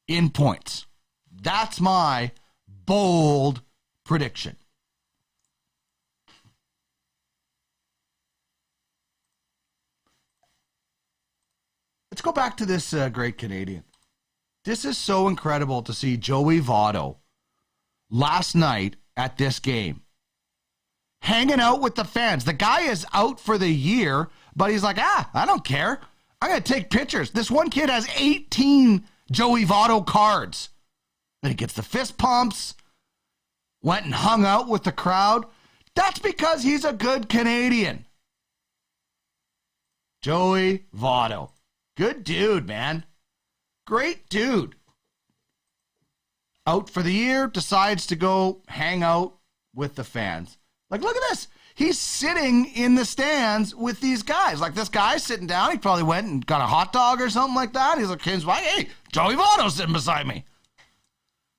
in points. That's my bold prediction. Let's go back to this great Canadian. This is so incredible to see Joey Votto last night at this game. Hanging out with the fans. The guy is out for the year, but he's like, I don't care. I'm going to take pictures. This one kid has 18 Joey Votto cards. Then he gets the fist pumps, went and hung out with the crowd. That's because he's a good Canadian. Joey Votto. Good dude, man. Great dude. Out for the year, decides to go hang out with the fans. Like, look at this. He's sitting in the stands with these guys. Like, this guy's sitting down. He probably went and got a hot dog or something like that. He's like, hey, Joey Votto's sitting beside me.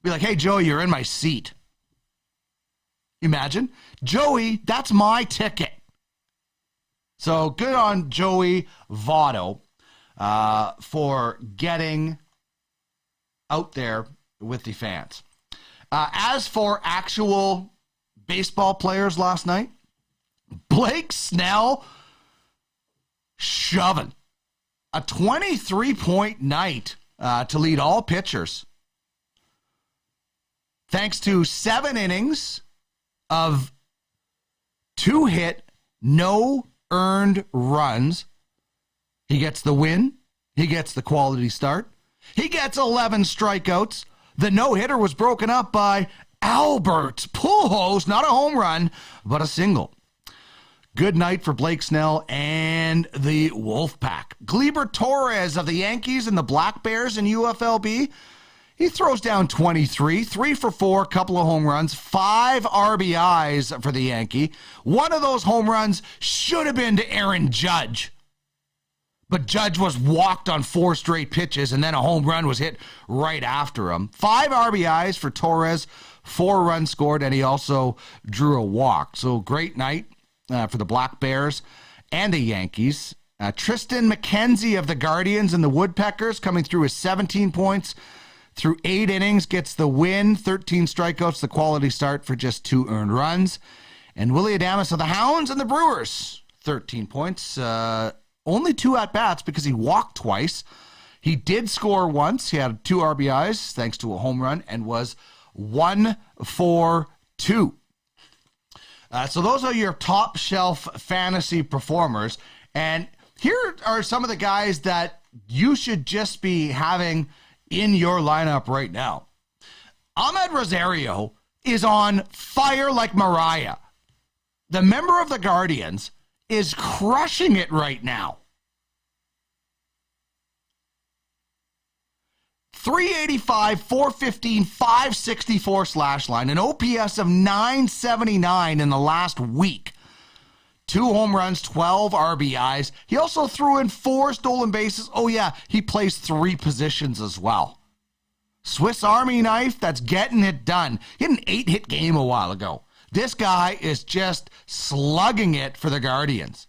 Be like, hey, Joey, you're in my seat. Imagine. Joey, that's my ticket. So good on Joey Votto for getting out there with the fans. As for actual baseball players last night, Blake Snell shoving a 23-point night to lead all pitchers. Thanks to 7 innings of 2 hit, no earned runs. He gets the win. He gets the quality start. He gets 11 strikeouts. The no-hitter was broken up by Albert Pujols, not a home run, but a single. Good night for Blake Snell and the Wolfpack. Gleyber Torres of the Yankees and the Black Bears in UFLB. He throws down 23, 3 for 4, couple of home runs, 5 RBIs for the Yankee. One of those home runs should have been to Aaron Judge. But Judge was walked on 4 straight pitches, and then a home run was hit right after him. 5 RBIs for Torres, 4 runs scored, and he also drew a walk. So great night for the Black Bears and the Yankees. Tristan McKenzie of the Guardians and the Woodpeckers coming through with 17 points. Through 8 innings, gets the win, 13 strikeouts, the quality start for just 2 earned runs. And Willie Adames of the Hounds and the Brewers, 13 points. Only 2 at-bats because he walked twice. He did score once. He had 2 RBIs thanks to a home run and was 1 for 2. So those are your top shelf fantasy performers. And here are some of the guys that you should just be having in your lineup right now. Ahmed Rosario is on fire like Mariah. The member of the Guardians is crushing it right now. 385, 415, 564 slash line, an OPS of 979 in the last week. 2 home runs, 12 RBIs. He also threw in 4 stolen bases. Oh, yeah, he plays 3 positions as well. Swiss Army knife, that's getting it done. He had an 8-hit game a while ago. This guy is just slugging it for the Guardians.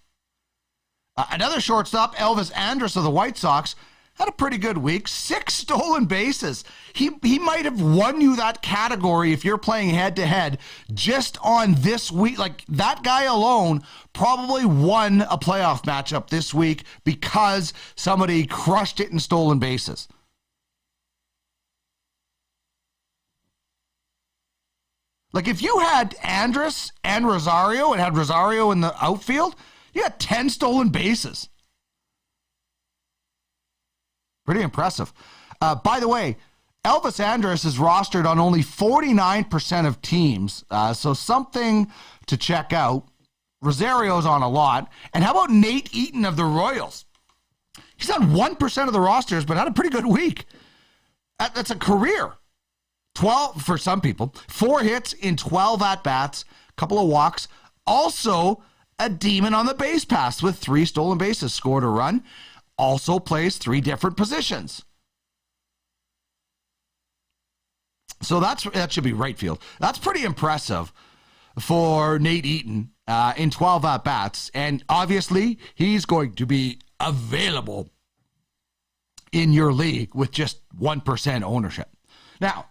Another shortstop, Elvis Andrus of the White Sox, had a pretty good week. 6 stolen bases. He might have won you that category if you're playing head-to-head just on this week. Like, that guy alone probably won a playoff matchup this week because somebody crushed it in stolen bases. Like, if you had Andrus and Rosario and had Rosario in the outfield, you had 10 stolen bases. Pretty impressive. By the way, Elvis Andrus is rostered on only 49% of teams, so something to check out. Rosario's on a lot. And how about Nate Eaton of the Royals? He's on 1% of the rosters, but had a pretty good week. That's a career. 12 for some people. 4 hits in 12 at-bats, couple of walks. Also, a demon on the base pass with 3 stolen bases. Scored a run. Also plays 3 different positions. So that should be right field. That's pretty impressive for Nate Eaton in 12 at-bats. And obviously, he's going to be available in your league with just 1% ownership. Now,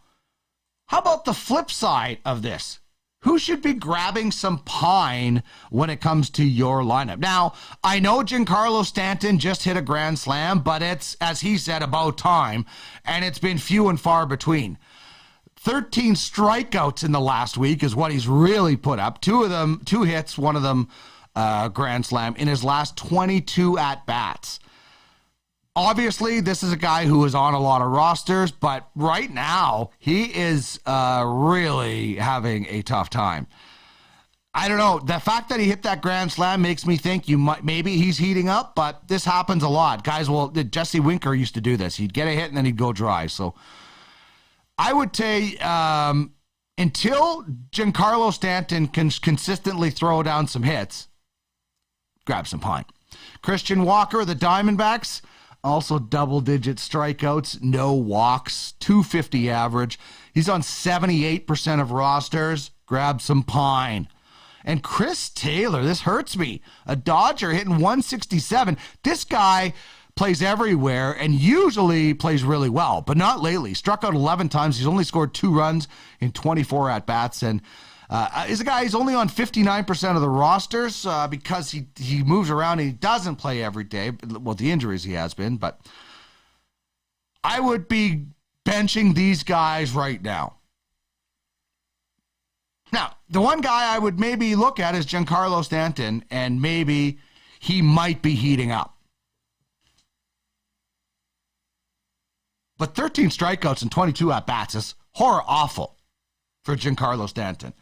how about the flip side of this? Who should be grabbing some pine when it comes to your lineup? Now, I know Giancarlo Stanton just hit a grand slam, but it's, as he said, about time, and it's been few and far between. 13 strikeouts in the last week is what he's really put up. 2 hits, one of them grand slam in his last 22 at-bats. Obviously, this is a guy who is on a lot of rosters, but right now, he is really having a tough time. I don't know. The fact that he hit that grand slam makes me think maybe he's heating up, but this happens a lot. Guys, Jesse Winker used to do this. He'd get a hit and then he'd go dry. So I would say until Giancarlo Stanton can consistently throw down some hits, grab some pine. Christian Walker, the Diamondbacks, also double-digit strikeouts, no walks, 250 average. He's on 78% of rosters. Grab some pine. And Chris Taylor, this hurts me. A Dodger hitting 167. This guy plays everywhere and usually plays really well, but not lately. Struck out 11 times. He's only scored 2 runs in 24 at-bats. And is a guy who's only on 59% of the rosters because he moves around and he doesn't play every day. Well, the injuries he has been. But I would be benching these guys right now. Now, the one guy I would maybe look at is Giancarlo Stanton, and maybe he might be heating up. But 13 strikeouts and 22 at-bats is horror awful for Giancarlo Stanton.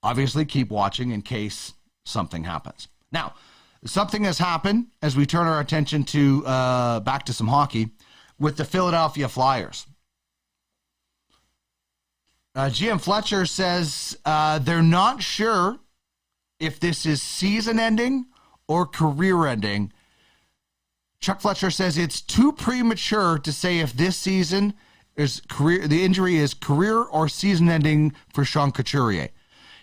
Obviously, keep watching in case something happens. Now, something has happened as we turn our attention to back to some hockey with the Philadelphia Flyers. GM Fletcher says they're not sure if this is season-ending or career-ending. Chuck Fletcher says it's too premature to say if this season the injury is career or season-ending for Sean Couturier.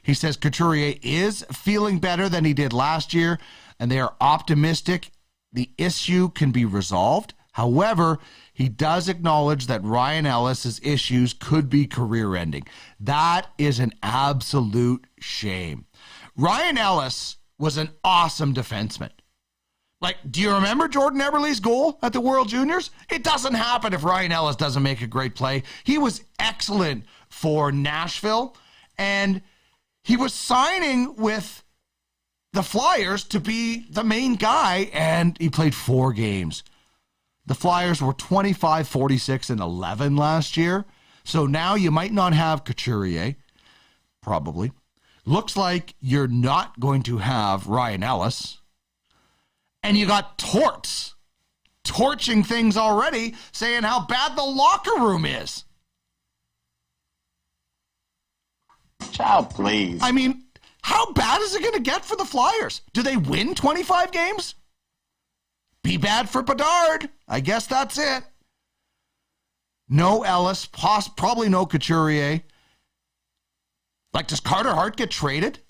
He says Couturier is feeling better than he did last year, and they are optimistic the issue can be resolved. However, he does acknowledge that Ryan Ellis's issues could be career-ending. That is an absolute shame. Ryan Ellis was an awesome defenseman. Like, do you remember Jordan Eberle's goal at the World Juniors? It doesn't happen if Ryan Ellis doesn't make a great play. He was excellent for Nashville, and he was signing with the Flyers to be the main guy, and he played 4 games. The Flyers were 25, 46, and 11 last year. So now you might not have Couturier, probably. Looks like you're not going to have Ryan Ellis. And you got Torts torching things already, saying how bad the locker room is. Child, please. I mean, how bad is it going to get for the Flyers? Do they win 25 games? Be bad for Bedard. I guess that's it. No Ellis, probably no Couturier. Like, does Carter Hart get traded?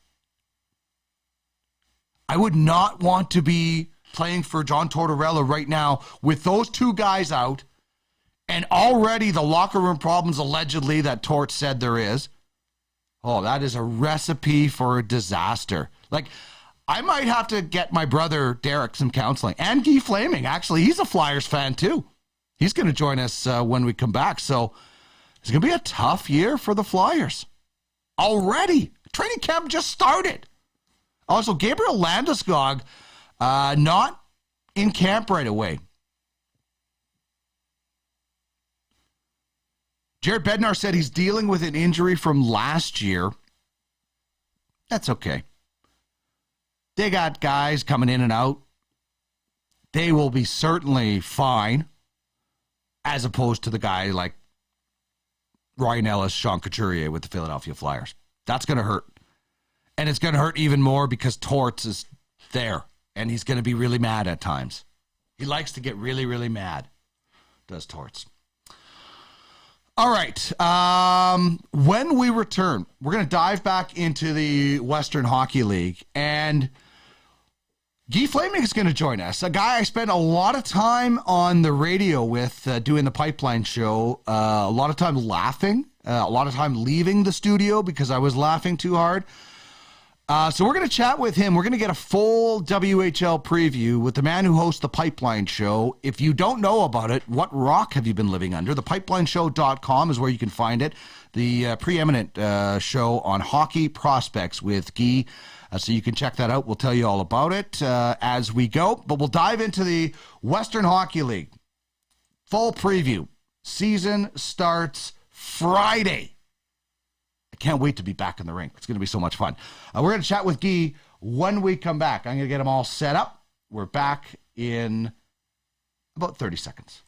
I would not want to be playing for John Tortorella right now with those 2 guys out and already the locker room problems allegedly that Tort said there is. Oh, that is a recipe for a disaster. Like, I might have to get my brother Derek some counseling. And Guy Flaming, actually, he's a Flyers fan too. He's going to join us when we come back. So it's going to be a tough year for the Flyers. Already. Training camp just started. Also, Gabriel Landeskog not in camp right away. Jared Bednar said he's dealing with an injury from last year. That's okay. They got guys coming in and out. They will be certainly fine, as opposed to the guy like Ryan Ellis, Sean Couturier with the Philadelphia Flyers. That's going to hurt. And it's going to hurt even more because Torts is there, and he's going to be really mad at times. He likes to get really, really mad, does Torts. All right. When we return, we're going to dive back into the Western Hockey League, and Guy Flaming is going to join us, a guy I spent a lot of time on the radio with doing the Pipeline Show, a lot of time laughing, a lot of time leaving the studio because I was laughing too hard. So we're going to chat with him. We're going to get a full WHL preview with the man who hosts the Pipeline Show. If you don't know about it, what rock have you been living under? ThePipelineShow.com is where you can find it. The preeminent show on hockey prospects with Guy. So you can check that out. We'll tell you all about it as we go. But we'll dive into the Western Hockey League. Full preview. Season starts Friday. I Can't wait to be back in the rink. It's going to be so much fun. We're going to chat with Guy when we come back. I'm going to get them all set up. We're back in about 30 seconds.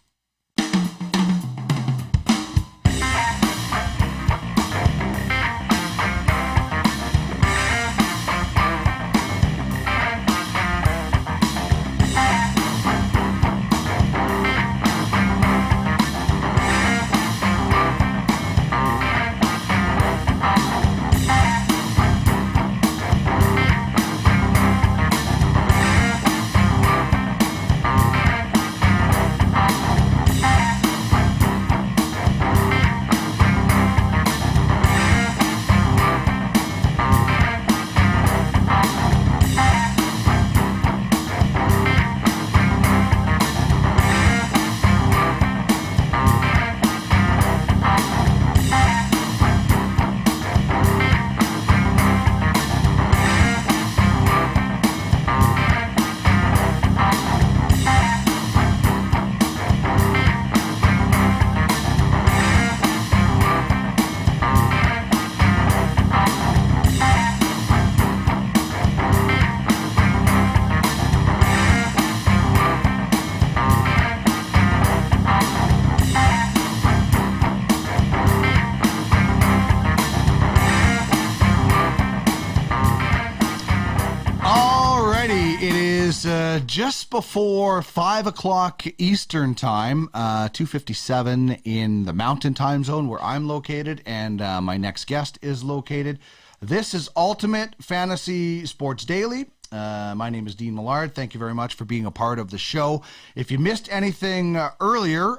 Just before 5 o'clock Eastern time, 2:57 in the Mountain Time Zone where I'm located and my next guest is located. This is Ultimate Fantasy Sports Daily. My name is Dean Millard. Thank you very much for being a part of the show. If you missed anything earlier,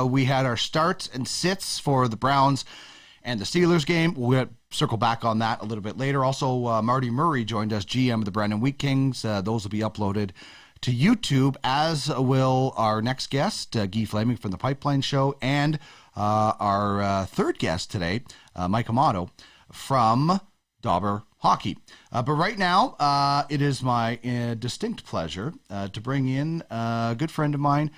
we had our starts and sits for the Browns and the Steelers game. We'll circle back on that a little bit later. Also, Marty Murray joined us, GM of the Brandon Wheat Kings. Those will be uploaded to YouTube, as will our next guest, Guy Flaming from the Pipeline Show, and our third guest today, Mike Amato from Dobber Hockey. But right now, it is my distinct pleasure to bring in a good friend of mine,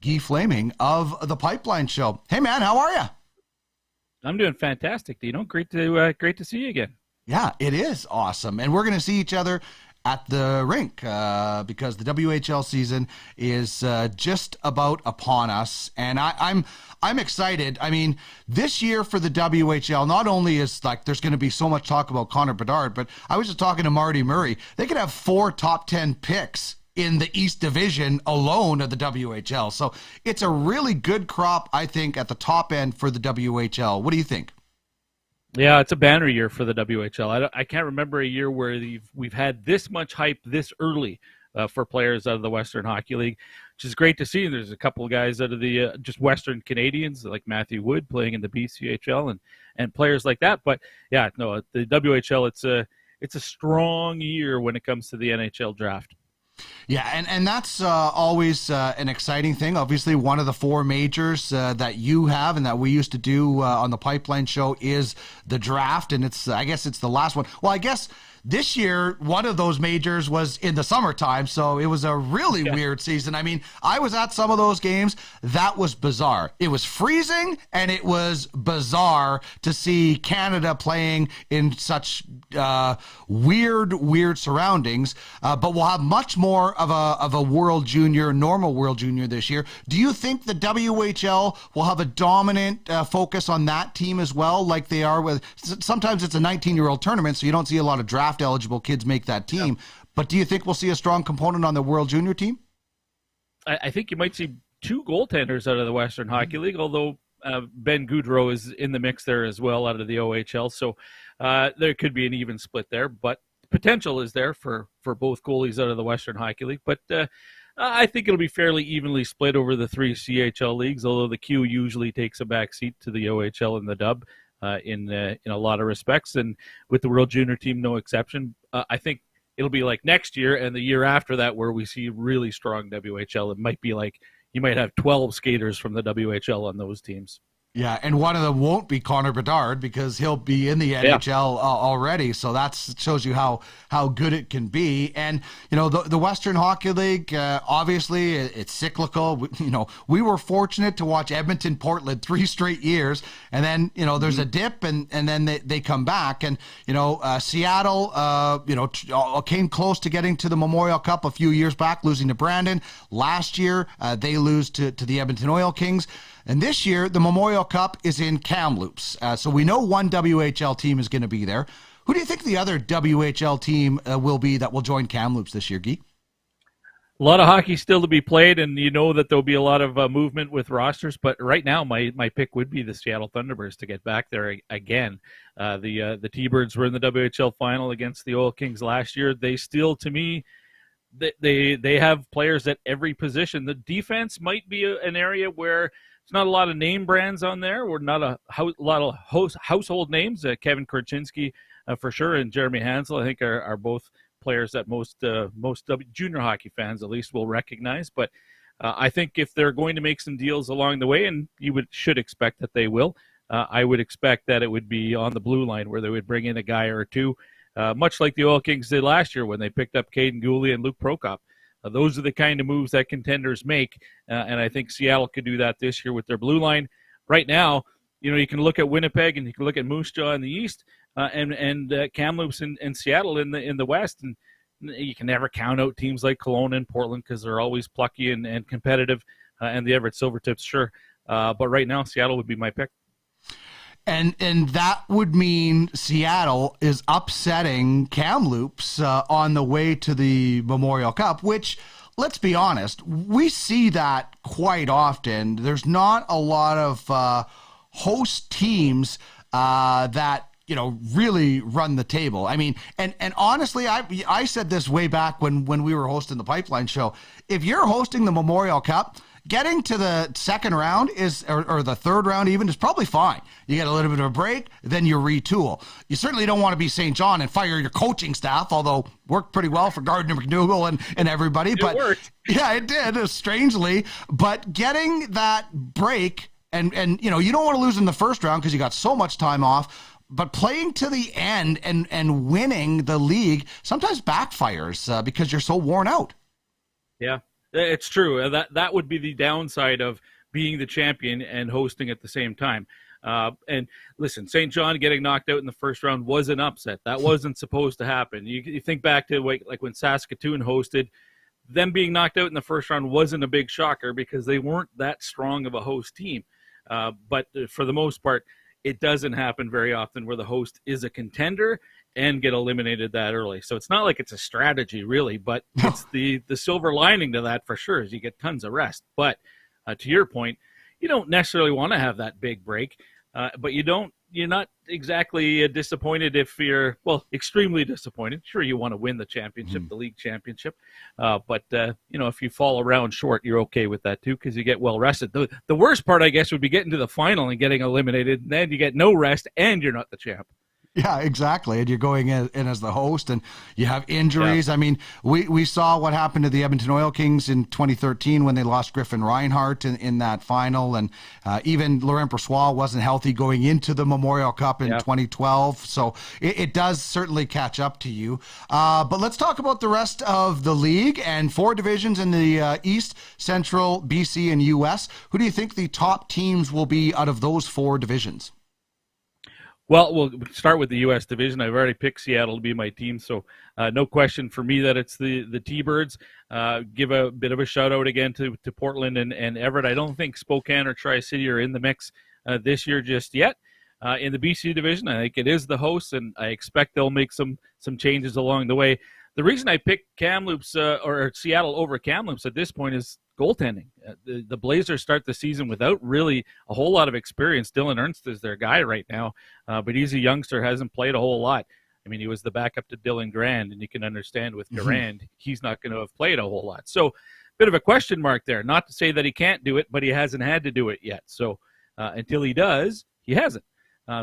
Guy Flaming of the Pipeline Show. Hey, man, how are you? I'm doing fantastic, Dino. Great to see you again. Yeah, it is awesome. And we're going to see each other at the rink because the WHL season is just about upon us. And I'm excited. I mean, this year for the WHL, not only is like there's going to be so much talk about Conor Bertard, but I was just talking to Marty Murray. They could have 4 top 10 picks in the East Division alone of the WHL. So it's a really good crop, I think, at the top end for the WHL. What do you think? Yeah, it's a banner year for the WHL. I can't remember a year where we've had this much hype this early for players out of the Western Hockey League, which is great to see. There's a couple of guys out of the just Western Canadians, like Matthew Wood playing in the BCHL and players like that. But yeah, no, the WHL, it's a strong year when it comes to the NHL draft. Yeah, and that's always an exciting thing. Obviously, one of the 4 majors that you have and that we used to do on the Pipeline Show is the draft, and I guess it's the last one. Well, I guess this year, one of those majors was in the summertime, so it was a really weird season. I mean, I was at some of those games. That was bizarre. It was freezing, and it was bizarre to see Canada playing in such weird surroundings. But we'll have much more of a World Junior, normal World Junior this year. Do you think the WHL will have a dominant focus on that team as well, like they are with? Sometimes it's a 19-year-old tournament, so you don't see a lot of draft eligible kids make that team. Yeah. But do you think we'll see a strong component on the World Junior team? I think you might see 2 goaltenders out of the Western Hockey League, although Ben Goudreau is in the mix there as well out of the OHL. So there could be an even split there, but potential is there for both goalies out of the Western Hockey League. But I think it'll be fairly evenly split over the 3 CHL leagues, although the Q usually takes a back seat to the OHL and the Dub. In a lot of respects, and with the World Junior team, no exception. I think it'll be like next year and the year after that where we see really strong WHL. It might be like you might have 12 skaters from the WHL on those teams. Yeah, and one of them won't be Conor Bertard because he'll be in the NHL already. So that shows you how good it can be. And, the Western Hockey League, obviously, it's cyclical. We were fortunate to watch Edmonton, Portland 3 straight years. And then, there's a dip and then they come back. And, Seattle, came close to getting to the Memorial Cup a few years back, losing to Brandon. Last year, they lose to the Edmonton Oil Kings. And this year, the Memorial Cup is in Kamloops. So we know one WHL team is going to be there. Who do you think the other WHL team will be that will join Kamloops this year, Guy? A lot of hockey still to be played, and that there'll be a lot of movement with rosters. But right now, my pick would be the Seattle Thunderbirds to get back there again. The T-Birds were in the WHL final against the Oil Kings last year. They still, to me, they have players at every position. The defense might be an area where it's not a lot of name brands on there. We're not a lot of household names. Kevin Korchinski, for sure, and Jeremy Hansel, I think, are both players that most junior hockey fans, at least, will recognize. But I think if they're going to make some deals along the way, and you should expect that they will, I would expect that it would be on the blue line where they would bring in a guy or two, much like the Oil Kings did last year when they picked up Caden Gooley and Luke Prokop. Those are the kind of moves that contenders make, and I think Seattle could do that this year with their blue line. Right now, you can look at Winnipeg and you can look at Moose Jaw in the East, and Kamloops and Seattle in the West, and you can never count out teams like Kelowna and Portland because they're always plucky and competitive, and the Everett Silvertips, sure. But right now, Seattle would be my pick. And that would mean Seattle is upsetting Kamloops on the way to the Memorial Cup, which, let's be honest, we see that quite often. There's not a lot of host teams that really run the table. I mean, and honestly, I said this way back when we were hosting the Pipeline Show. If you're hosting the Memorial Cup, getting to the second round or the third round even is probably fine. You get a little bit of a break, then you retool. You certainly don't want to be St. John and fire your coaching staff, although worked pretty well for Gardner McDougall and everybody. But it worked. Yeah, it did, strangely. But getting that break, and you don't want to lose in the first round because you got so much time off. But playing to the end and winning the league sometimes backfires because you're so worn out. Yeah. It's true. That would be the downside of being the champion and hosting at the same time. And listen, St. John getting knocked out in the first round was an upset. That wasn't supposed to happen. You think back to like when Saskatoon hosted, them being knocked out in the first round wasn't a big shocker because they weren't that strong of a host team. But for the most part, it doesn't happen very often where the host is a contender and get eliminated that early. So it's not like it's a strategy, really, but it's the silver lining to that for sure is you get tons of rest. But to your point, you don't necessarily want to have that big break, but you're not exactly disappointed if you're, extremely disappointed. Sure, you want to win the championship, the league championship, but if you fall around short, you're okay with that too because you get well rested. The worst part, I guess, would be getting to the final and getting eliminated, and then you get no rest and you're not the champ. Yeah, exactly. And you're going in as the host and you have injuries. Yeah. I mean, we saw what happened to the Edmonton Oil Kings in 2013 when they lost Griffin Reinhart in that final. And even Laurent Brossoit wasn't healthy going into the Memorial Cup in 2012. So it does certainly catch up to you. But let's talk about the rest of the league and 4 divisions in the East, Central, BC, and US. Who do you think the top teams will be out of those 4 divisions? Well, we'll start with the U.S. division. I've already picked Seattle to be my team, so no question for me that it's the T-Birds. Give a bit of a shout-out again to Portland and Everett. I don't think Spokane or Tri-City are in the mix this year just yet. In the BC division, I think it is the hosts, and I expect they'll make some changes along the way. The reason I picked Kamloops or Seattle over Kamloops at this point is goaltending. The Blazers start the season without really a whole lot of experience. Dylan Ernst is their guy right now, but he's a youngster, hasn't played a whole lot. I mean, he was the backup to Dylan Grand, and you can understand with Garand, he's not going to have played a whole lot. So bit of a question mark there. Not to say that he can't do it, but he hasn't had to do it yet. So until he does, he hasn't.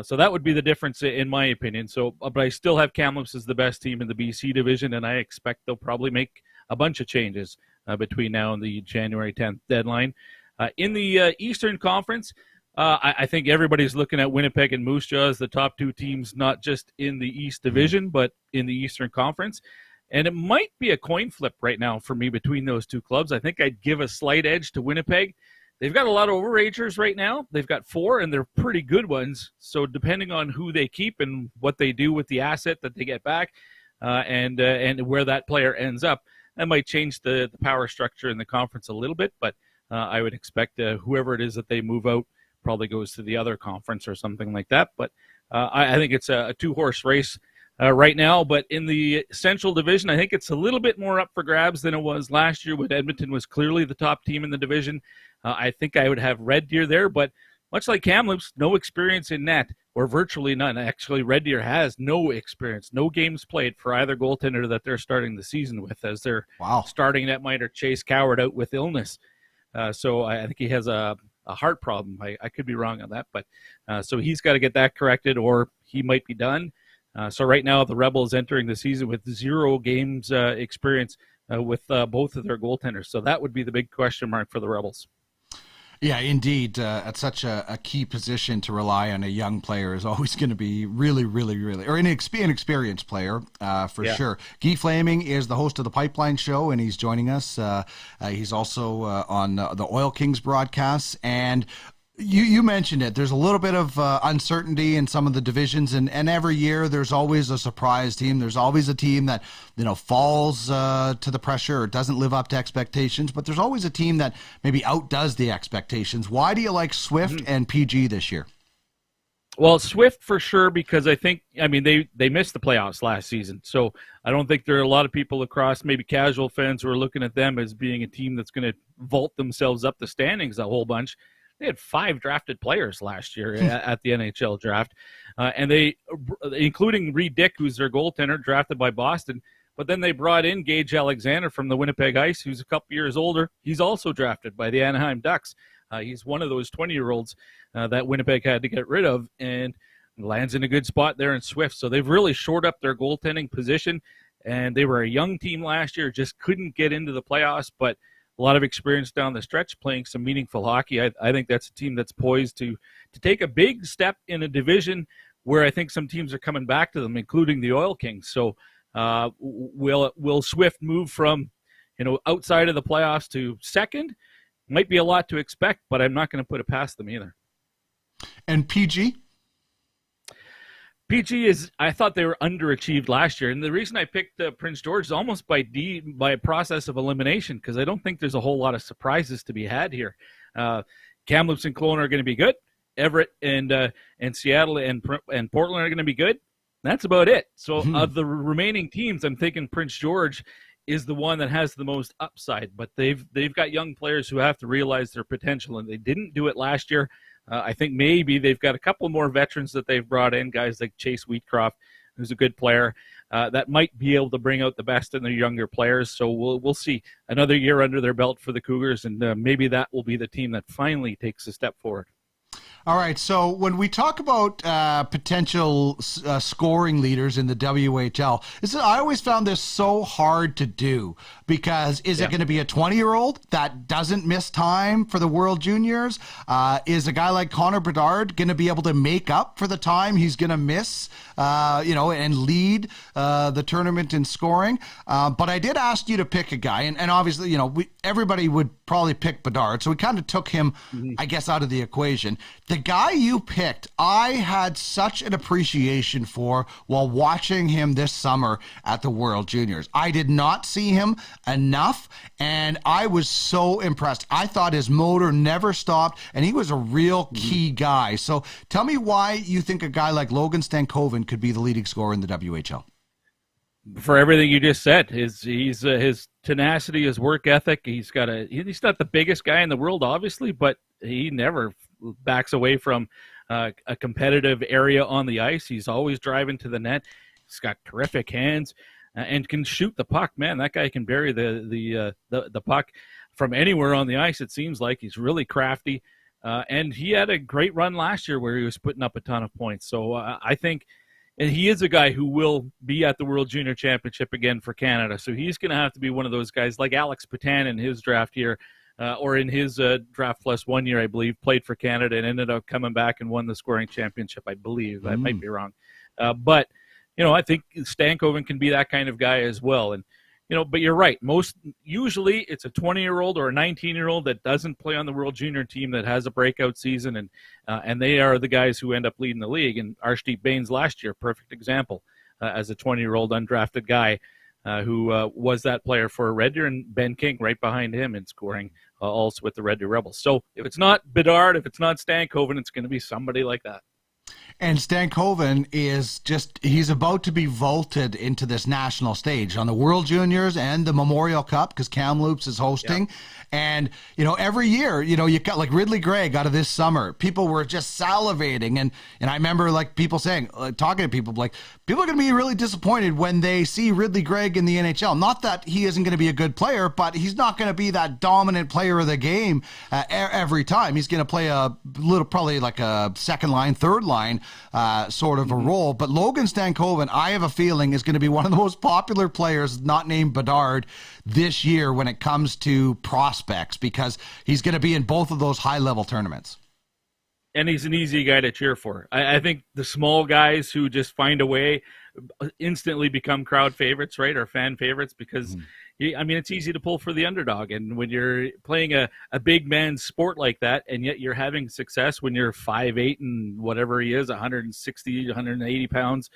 So that would be the difference in my opinion. So, but I still have Kamloops as the best team in the BC division, and I expect they'll probably make a bunch of changes between now and the January 10th deadline. In the Eastern Conference, I think everybody's looking at Winnipeg and Moose Jaw as the top two teams, not just in the East Division, but in the Eastern Conference. And it might be a coin flip right now for me between those two clubs. I think I'd give a slight edge to Winnipeg. They've got a lot of overagers right now. They've got 4, and they're pretty good ones. So depending on who they keep and what they do with the asset that they get back and where that player ends up, that might change the power structure in the conference a little bit. But I would expect whoever it is that they move out probably goes to the other conference or something like that. But I think it's a 2-horse race right now. But in the Central Division, I think it's a little bit more up for grabs than it was last year when Edmonton was clearly the top team in the division. I think I would have Red Deer there, but much like Kamloops, no experience in net, or virtually none. Actually, Red Deer has no experience, no games played for either goaltender that they're starting the season with, as their starting netminder Chase Coward out with illness. So I think he has a heart problem. I could be wrong on that, but so he's got to get that corrected, or he might be done. So right now, the Rebels entering the season with 0 games experience with both of their goaltenders. So that would be the big question mark for the Rebels. Yeah, indeed. At such a key position to rely on a young player is always going to be really, or an inexperienced player for sure. Guy Flaming is the host of the Pipeline Show, and he's joining us. He's also on the Oil Kings broadcasts. And you mentioned it. There's a little bit of uncertainty in some of the divisions, and every year there's always a surprise team. There's always a team that falls to the pressure or doesn't live up to expectations, but there's always a team that maybe outdoes the expectations. Why do you like Swift and PG this year? Well, Swift for sure, because they missed the playoffs last season, so I don't think there are a lot of people across maybe casual fans who are looking at them as being a team that's going to vault themselves up the standings a whole bunch. They had 5 drafted players last year at the NHL draft, and they, including Reed Dick, who's their goaltender, drafted by Boston. But then they brought in Gage Alexander from the Winnipeg Ice, who's a couple years older. He's also drafted by the Anaheim Ducks. He's one of those 20-year-olds that Winnipeg had to get rid of, and lands in a good spot there in Swift. So they've really shored up their goaltending position, and they were a young team last year, just couldn't get into the playoffs, but a lot of experience down the stretch, playing some meaningful hockey. I think that's a team that's poised to take a big step in a division where I think some teams are coming back to them, including the Oil Kings. So will Swift move from outside of the playoffs to second? Might be a lot to expect, but I'm not going to put it past them either. And PG? PG I thought they were underachieved last year, and the reason I picked Prince George is almost by a process of elimination, because I don't think there's a whole lot of surprises to be had here. Kamloops and Kelowna are going to be good. Everett and Seattle and Portland are going to be good. That's about it. So of the remaining teams, I'm thinking Prince George is the one that has the most upside, but they've got young players who have to realize their potential, and they didn't do it last year. I think maybe they've got a couple more veterans that they've brought in, guys like Chase Wheatcroft, who's a good player, that might be able to bring out the best in their younger players. So we'll see. Another year under their belt for the Cougars, and maybe that will be the team that finally takes a step forward. All right, so when we talk about potential scoring leaders in the WHL, I always found this so hard to do, because is it going to be a 20-year-old that doesn't miss time for the World Juniors? Is a guy like Conor Bertard going to be able to make up for the time he's going to miss, and lead the tournament in scoring? But I did ask you to pick a guy, and obviously, everybody would probably pick Bedard, so we kind of took him, I guess, out of the equation. The guy you picked, I had such an appreciation for while watching him this summer at the World Juniors. I did not see him enough, and I was so impressed. I thought his motor never stopped, and he was a real key guy. So tell me why you think a guy like Logan Stankovan could be the leading scorer in the WHL. For everything you just said, his tenacity, his work ethic. He's not the biggest guy in the world, obviously, but he never backs away from a competitive area on the ice. He's always driving to the net. He's got terrific hands and can shoot the puck. Man, that guy can bury the puck from anywhere on the ice. It seems like he's really crafty, and he had a great run last year where he was putting up a ton of points. So I think. And he is a guy who will be at the World Junior Championship again for Canada. So he's going to have to be one of those guys like Alex Patan in his draft year, or in his Draft Plus 1 year, I believe, played for Canada and ended up coming back and won the scoring championship, I believe. I might be wrong. But, I think Stankovan can be that kind of guy as well. And, but you're right. Usually it's a 20-year-old or a 19-year-old that doesn't play on the World Junior team that has a breakout season, and they are the guys who end up leading the league. And Arshdeep Bains last year, perfect example, as a 20-year-old undrafted guy who was that player for Red Deer, and Ben King right behind him in scoring, also with the Red Deer Rebels. So if it's not Bedard, if it's not Stankovan, it's going to be somebody like that. And Stankovan he's about to be vaulted into this national stage on the World Juniors and the Memorial Cup, because Kamloops is hosting. Yeah. And, every year, you got like Ridley Gregg out of this summer. People were just salivating. And I remember like people saying, talking to people, like, people are going to be really disappointed when they see Ridley Gregg in the NHL. Not that he isn't going to be a good player, but he's not going to be that dominant player of the game every time. He's going to play probably like a second line, third line sort of a role. But Logan Stankovan, I have a feeling, is going to be one of the most popular players not named Bedard this year when it comes to prospects, because he's going to be in both of those high-level tournaments. And he's an easy guy to cheer for. I think the small guys who just find a way instantly become crowd favorites, right, or fan favorites, because it's easy to pull for the underdog. And when you're playing a big man sport like that, and yet you're having success when you're 5'8" and whatever he is, 160, 180 pounds,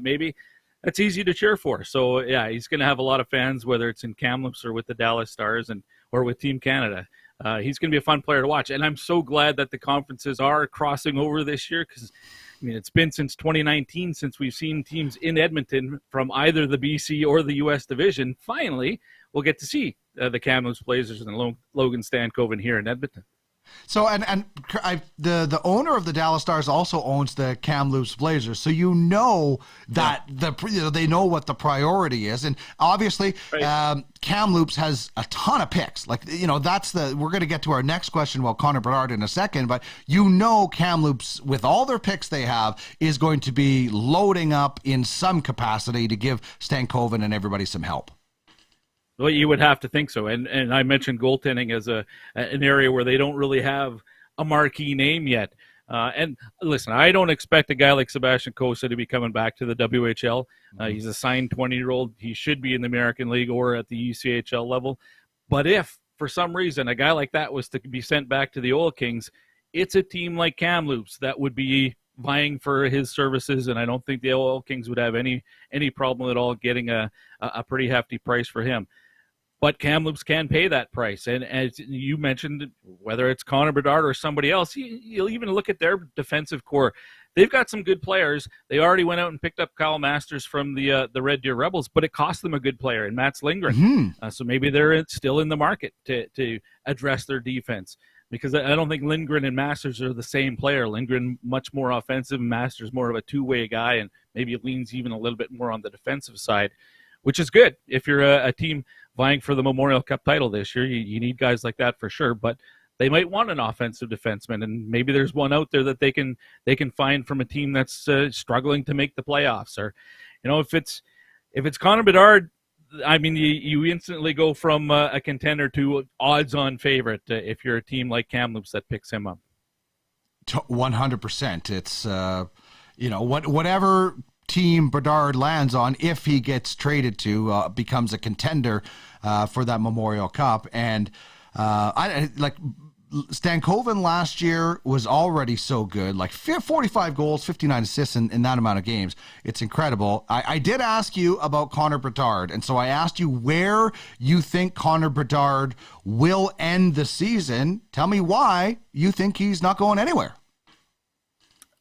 maybe, that's easy to cheer for. So, yeah, he's going to have a lot of fans, whether it's in Kamloops or with the Dallas Stars or with Team Canada. He's going to be a fun player to watch. And I'm so glad that the conferences are crossing over this year, because it's been since 2019 since we've seen teams in Edmonton from either the BC or the U.S. division. Finally, we'll get to see the Kamloops Blazers and Logan Stankovan here in Edmonton. So, the owner of the Dallas Stars also owns the Kamloops Blazers, so that they know what the priority is, and obviously, right. Kamloops has a ton of picks. Like, we're going to get to our next question about Conor Bertard in a second, but Kamloops, with all their picks they have, is going to be loading up in some capacity to give Stankovan and everybody some help. Well, you would have to think so. And I mentioned goaltending as an area where they don't really have a marquee name yet. And listen, I don't expect a guy like Sebastian Cossa to be coming back to the WHL. He's a signed 20-year-old. He should be in the American League or at the ECHL level. But if, for some reason, a guy like that was to be sent back to the Oil Kings, it's a team like Kamloops that would be vying for his services, and I don't think the Oil Kings would have any problem at all getting a pretty hefty price for him. But Kamloops can pay that price. And as you mentioned, whether it's Conor Bedard or somebody else, you'll even look at their defensive core. They've got some good players. They already went out and picked up Kyle Masters from the Red Deer Rebels, but it cost them a good player in Mats Lindgren. So maybe they're still in the market to address their defense, because I don't think Lindgren and Masters are the same player. Lindgren much more offensive, Masters more of a two-way guy, and maybe leans even a little bit more on the defensive side, which is good if you're a team vying for the Memorial Cup title this year. You need guys like that for sure, but they might want an offensive defenseman, and maybe there's one out there that they can find from a team that's struggling to make the playoffs. Or, if it's Conor Bedard, you instantly go from a contender to odds-on favorite if you're a team like Kamloops that picks him up. 100%. It's whatever team Bedard lands on, if he gets traded to, becomes a contender for that Memorial Cup. And Stankovan last year was already so good, like 45 goals, 59 assists in that amount of games. It's incredible. I did ask you about Conor Bertard, and so I asked you where you think Conor Bertard will end the season. Tell me why you think he's not going anywhere.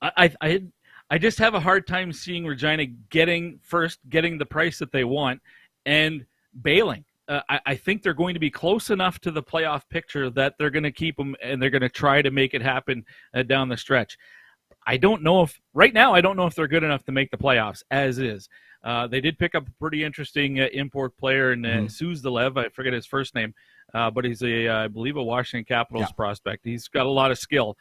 I just have a hard time seeing Regina getting the price that they want and bailing. I think they're going to be close enough to the playoff picture that they're going to keep them, and they're going to try to make it happen down the stretch. I don't know if they're good enough to make the playoffs as is. They did pick up a pretty interesting import player in Suzdalev. I forget his first name, but he's I believe a Washington Capitals prospect. He's got a lot of skill.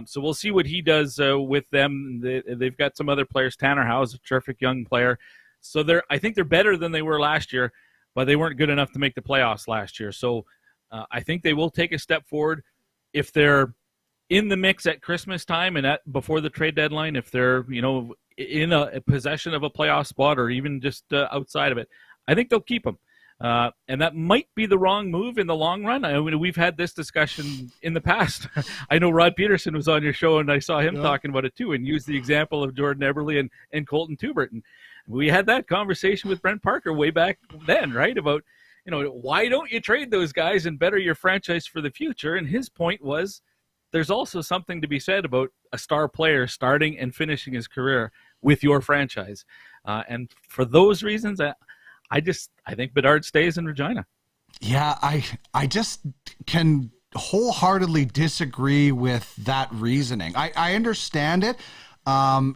So we'll see what he does with them. They've got some other players. Tanner Howe's a terrific young player. So I think they're better than they were last year, but they weren't good enough to make the playoffs last year. So I think they will take a step forward if they're in the mix at Christmas time and before the trade deadline. If they're in a possession of a playoff spot or even just outside of it, I think they'll keep them. And that might be the wrong move in the long run. I mean, we've had this discussion in the past. I know Rod Peterson was on your show, and I saw him talking about it too, and used the example of Jordan Eberle and Colton Tubert. And we had that conversation with Brent Parker way back then, right? About, why don't you trade those guys and better your franchise for the future? And his point was, there's also something to be said about a star player starting and finishing his career with your franchise. And for those reasons, I think Bedard stays in Regina. Yeah, I just can wholeheartedly disagree with that reasoning. I understand it.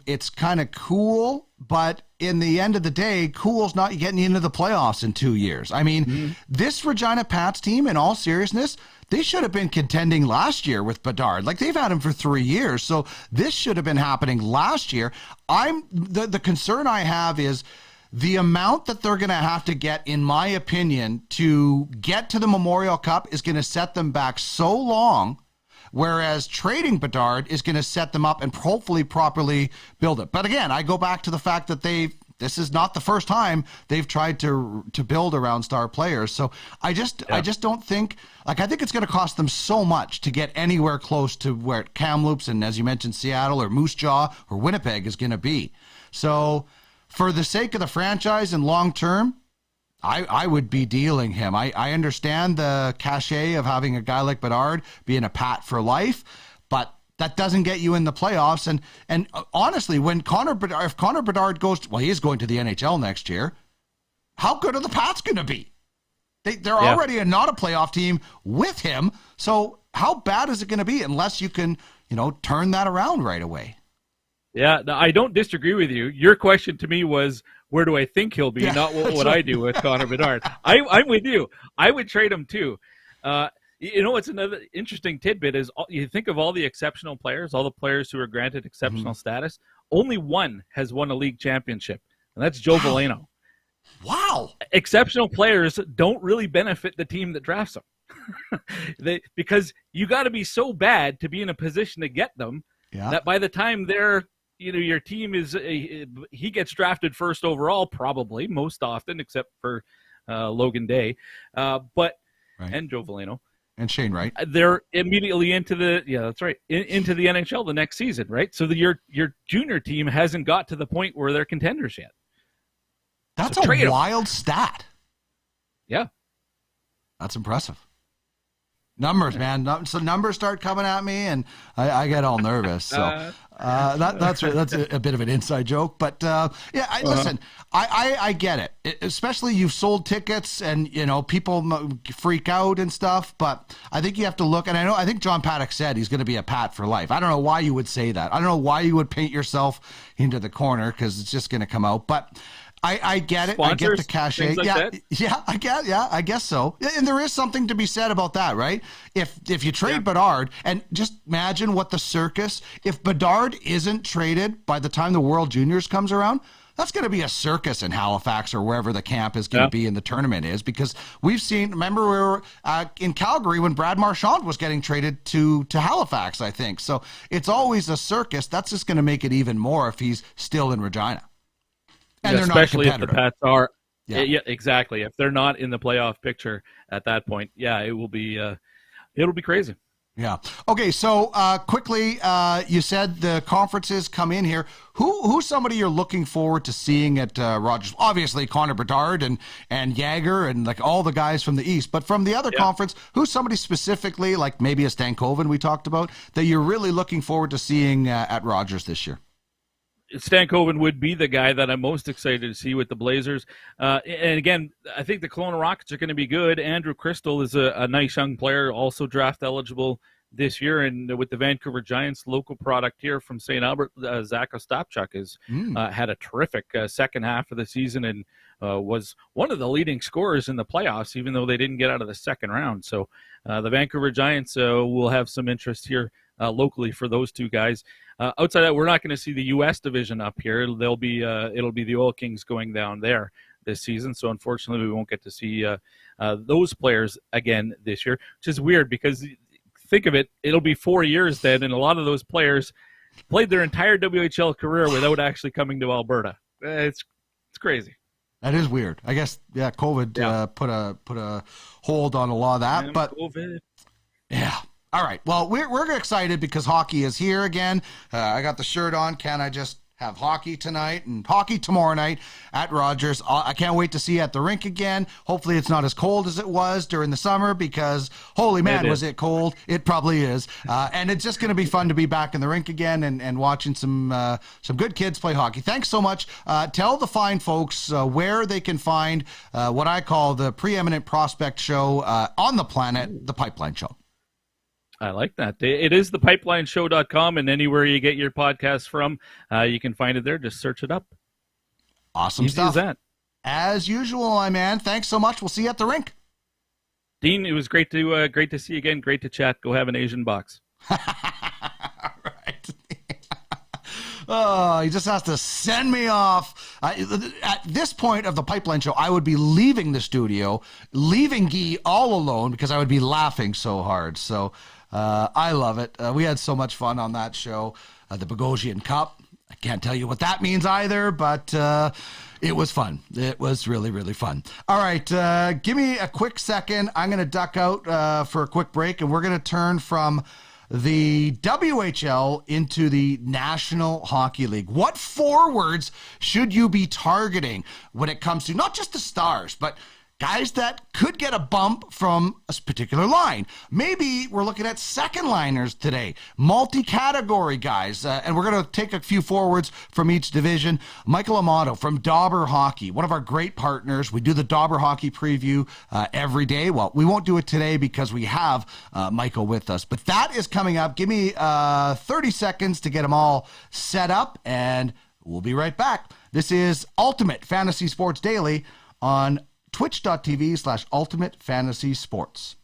It's kind of cool, but in the end of the day, cool's not getting into the playoffs in 2 years. I mean, this Regina Pats team, in all seriousness, they should have been contending last year with Bedard. Like, they've had him for 3 years, so this should have been happening last year. The concern I have is the amount that they're going to have to get, in my opinion, to get to the Memorial Cup is going to set them back so long, whereas trading Bedard is going to set them up and hopefully properly build it. But again, I go back to the fact that this is not the first time they've tried to build around star players. So I just don't think, I think it's going to cost them so much to get anywhere close to where Kamloops and, as you mentioned, Seattle or Moose Jaw or Winnipeg is going to be. So for the sake of the franchise and long term, I would be dealing him. I understand the cachet of having a guy like Bedard being a Pat for life, but that doesn't get you in the playoffs. And honestly, if Conor Bertard goes, he is going to the NHL next year, how good are the Pats going to be? They're already not a playoff team with him. So how bad is it going to be unless you can, turn that around right away? Yeah, I don't disagree with you. Your question to me was, where do I think he'll be, not what I do with Conor Bedard. I'm with you. I would trade him too. What's another interesting tidbit is, you think of all the exceptional players, all the players who are granted exceptional status, only one has won a league championship, and that's Joe Veleno. Wow. Exceptional players don't really benefit the team that drafts them. Because you got to be so bad to be in a position to get them that by the time they're, your team is, he gets drafted first overall, probably, most often, except for Logan Day, and Joe Veleno. And Shane Wright. They're immediately into the into the NHL the next season, right? So your junior team hasn't got to the point where they're contenders yet. That's a wild stat. Yeah. That's impressive. Numbers, man. So numbers start coming at me, and I get all nervous. So that's a bit of an inside joke, but listen, I get it. Especially you've sold tickets, and people freak out and stuff. But I think you have to look, and I think John Paddock said he's going to be a Pat for life. I don't know why you would say that. I don't know why you would paint yourself into the corner, because it's just going to come out. But I get it. Sponsors, I get the cachet. Like I guess so. And there is something to be said about that, right? If you trade Bedard, and just imagine what the circus, if Bedard isn't traded by the time the World Juniors comes around, that's going to be a circus in Halifax or wherever the camp is going to be in the tournament is, because we've seen, remember we were in Calgary when Brad Marchand was getting traded to Halifax, I think. So it's always a circus. That's just going to make it even more if he's still in Regina. And especially if the Pats are, exactly. If they're not in the playoff picture at that point, it will be, it'll be crazy. Yeah. Okay. So quickly, you said the conferences come in here. Who's somebody you're looking forward to seeing at Rogers? Obviously, Conor Bertard and Jagger and like all the guys from the East. But from the other conference, who's somebody specifically, like maybe a Stankovan we talked about, that you're really looking forward to seeing at Rogers this year? Stankovan would be the guy that I'm most excited to see with the Blazers. And again, I think the Kelowna Rockets are going to be good. Andrew Crystal is a nice young player, also draft eligible this year. And with the Vancouver Giants, local product here from St. Albert, Zach Ostapchuk has had a terrific second half of the season and was one of the leading scorers in the playoffs, even though they didn't get out of the second round. So the Vancouver Giants will have some interest here locally for those two guys. Outside that, we're not going to see the U.S. division up here. It'll be the Oil Kings going down there. this season. So unfortunately, we won't get to see those players again this year, which is weird because think of it, it'll be 4 years then, and a lot of those players played their entire WHL career without actually coming to Alberta. It's crazy. That is weird. I guess, yeah, COVID put a hold on a lot of that. But COVID. Yeah. All right. Well, we're excited because hockey is here again. I got the shirt on. Can I just have hockey tonight and hockey tomorrow night at Rogers? I can't wait to see you at the rink again. Hopefully it's not as cold as it was during the summer because, holy man, was it cold. It probably is. And it's just going to be fun to be back in the rink again and watching some good kids play hockey. Thanks so much. Tell the fine folks where they can find what I call the preeminent prospect show on the planet, The Pipeline Show. I like that. It is thepipelineshow.com, and anywhere you get your podcast from, you can find it there. Just search it up. Awesome stuff. Easy as that. As usual, my man. Thanks so much. We'll see you at the rink. Dean, it was great to see you again. Great to chat. Go have an Asian box. All right. Oh, he just has to send me off. At this point of the Pipeline Show, I would be leaving the studio, leaving Guy all alone because I would be laughing so hard. So I love it. We had so much fun on that show. The Bogosian Cup. I can't tell you what that means either, but it was fun. It was really, really fun. All right, give me a quick second. I'm going to duck out for a quick break, and we're going to turn from the WHL into the National Hockey League. What forwards should you be targeting when it comes to not just the stars, but guys that could get a bump from a particular line? Maybe we're looking at second liners today, multi-category guys, and we're going to take a few forwards from each division. Michael Amato from Dobber Hockey, one of our great partners. We do the Dobber Hockey preview every day. Well, we won't do it today because we have Michael with us, but that is coming up. Give me 30 seconds to get them all set up, and we'll be right back. This is Ultimate Fantasy Sports Daily on twitch.tv/Ultimate Fantasy Sports.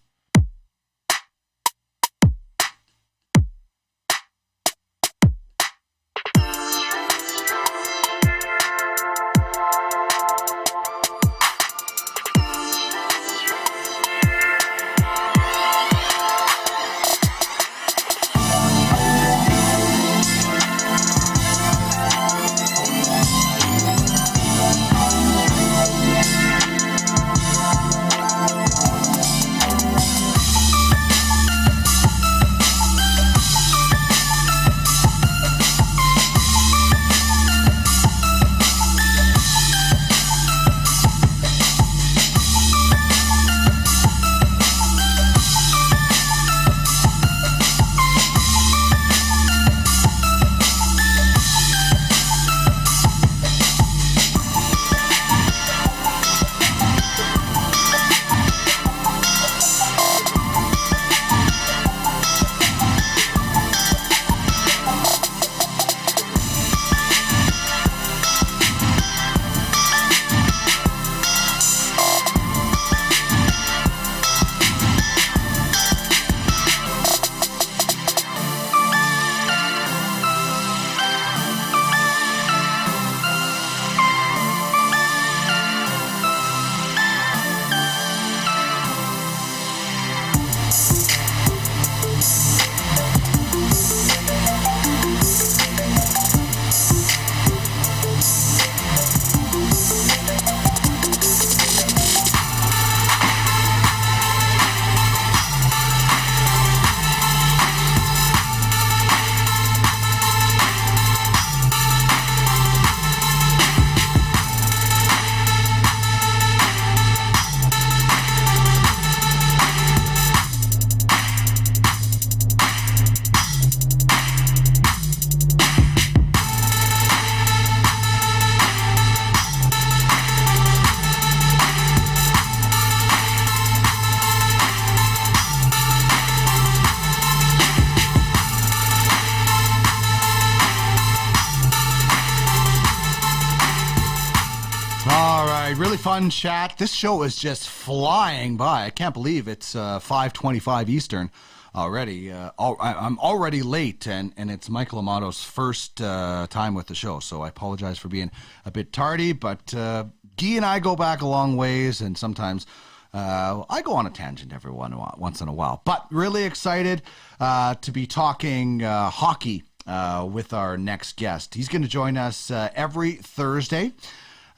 Really fun chat. This show is just flying by. I can't believe it's 5:25 Eastern already. I'm already late, and it's Michael Amato's first time with the show, so I apologize for being a bit tardy, but Guy and I go back a long ways, and sometimes I go on a tangent every once in a while. But really excited to be talking hockey with our next guest. He's going to join us every Thursday.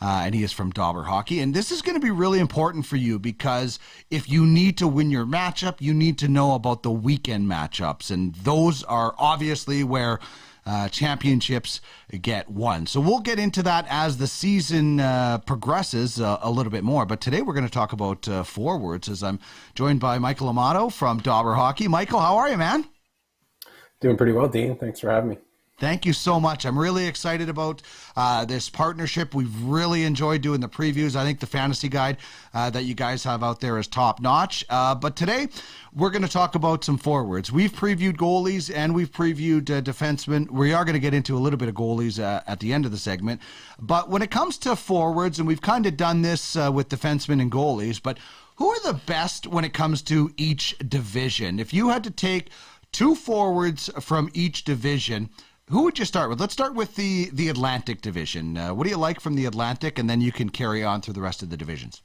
And he is from Dobber Hockey. And this is going to be really important for you because if you need to win your matchup, you need to know about the weekend matchups. And those are obviously where championships get won. So we'll get into that as the season progresses a little bit more. But today we're going to talk about forwards as I'm joined by Michael Amato from Dobber Hockey. Michael, how are you, man? Doing pretty well, Dean. Thanks for having me. Thank you so much. I'm really excited about this partnership. We've really enjoyed doing the previews. I think the fantasy guide that you guys have out there is top notch. But today we're going to talk about some forwards. We've previewed goalies and we've previewed defensemen. We are going to get into a little bit of goalies at the end of the segment. But when it comes to forwards, and we've kind of done this with defensemen and goalies, but who are the best when it comes to each division? If you had to take two forwards from each division, who would you start with? Let's start with the Atlantic division. What do you like from the Atlantic? And then you can carry on through the rest of the divisions.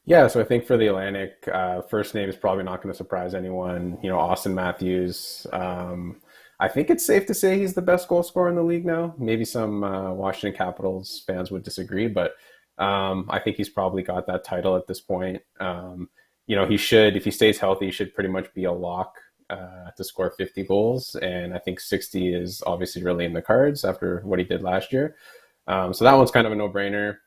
Yeah, so I think for the Atlantic, first name is probably not going to surprise anyone. You know, Austin Matthews. I think it's safe to say he's the best goal scorer in the league now. Maybe some Washington Capitals fans would disagree, but I think he's probably got that title at this point. You know, he should, if he stays healthy, he should pretty much be a lock to score 50 goals, and I think 60 is obviously really in the cards after what he did last year. So that one's kind of a no-brainer.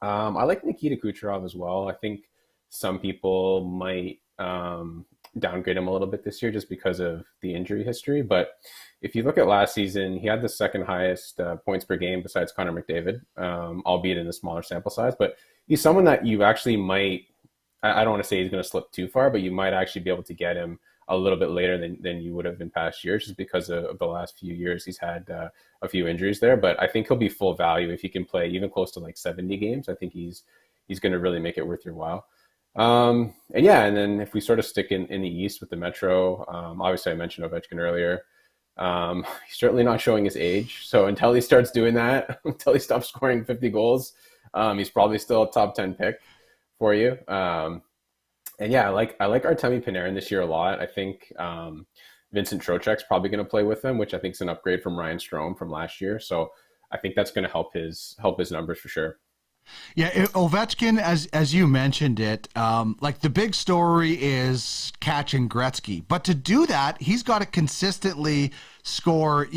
I like Nikita Kucherov as well. I think some people might downgrade him a little bit this year just because of the injury history, but if you look at last season, he had the second highest points per game besides Connor McDavid, albeit in a smaller sample size, but he's someone that you actually might, I don't want to say he's going to slip too far, but you might actually be able to get him a little bit later than you would have in past years, just because of the last few years. He's had a few injuries there, but I think he'll be full value if he can play even close to like 70 games. I think he's going to really make it worth your while. And then if we sort of stick in the East with the Metro, obviously I mentioned Ovechkin earlier. He's certainly not showing his age. So until he starts doing that, until he stops scoring 50 goals, he's probably still a top 10 pick for you. And yeah, I like Artemi Panarin this year a lot. I think Vincent Trocheck's probably going to play with him, which I think is an upgrade from Ryan Strome from last year. So I think that's going to help his numbers for sure. Yeah, Ovechkin, as you mentioned it, like the big story is catching Gretzky, but to do that, he's got to consistently score,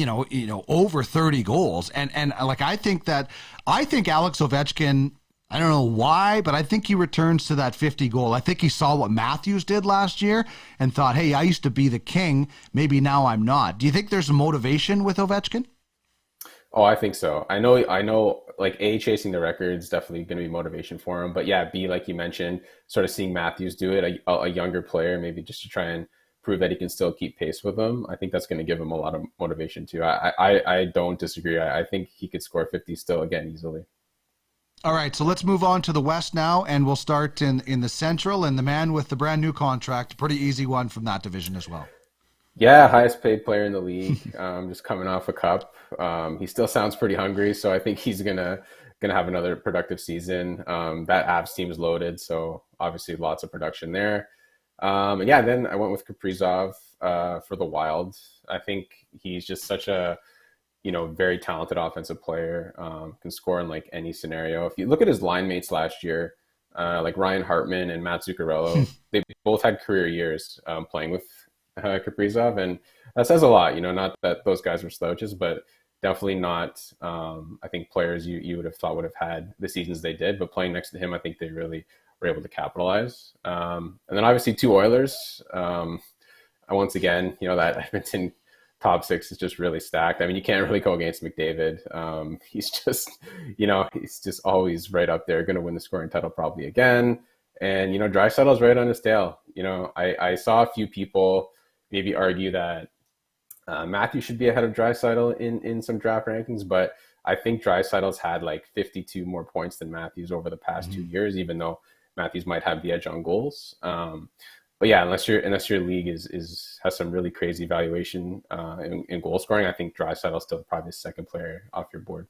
over 30 goals, and like I think Alex Ovechkin. I don't know why, but I think he returns to that 50 goal. I think he saw what Matthews did last year and thought, hey, I used to be the king. Maybe now I'm not. Do you think there's a motivation with Ovechkin? Oh, I think so. I know like A, chasing the record is definitely going to be motivation for him. But yeah, B, like you mentioned, sort of seeing Matthews do it, a younger player, maybe just to try and prove that he can still keep pace with him. I think that's going to give him a lot of motivation too. I don't disagree. I think he could score 50 still again easily. All right, so let's move on to the West now, and we'll start in the Central, and the man with the brand new contract, pretty easy one from that division as well. Yeah, highest paid player in the league, just coming off a cup. He still sounds pretty hungry, so I think he's gonna have another productive season. That Avs team is loaded, so obviously lots of production there. And yeah, then I went with Kaprizov for the Wild. I think he's just such a very talented offensive player, can score in like any scenario. If you look at his line mates last year, like Ryan Hartman and Matt Zuccarello, they both had career years playing with Kaprizov, and that says a lot. Not that those guys were slouches, but definitely not. I think players you would have thought would have had the seasons they did, but playing next to him, I think they really were able to capitalize. And then obviously two Oilers. Once again, that Edmonton top six is just really stacked. I mean, you can't really go against McDavid. He's just, he's just always right up there, going to win the scoring title probably again. And, Draisaitl's right on his tail. I saw a few people maybe argue that Matthews should be ahead of Draisaitl in some draft rankings, but I think Draisaitl's had like 52 more points than Matthews over the past 2 years, even though Matthews might have the edge on goals. But yeah, unless your league has some really crazy valuation in goal scoring, I think Draisaitl's still probably the second player off your board.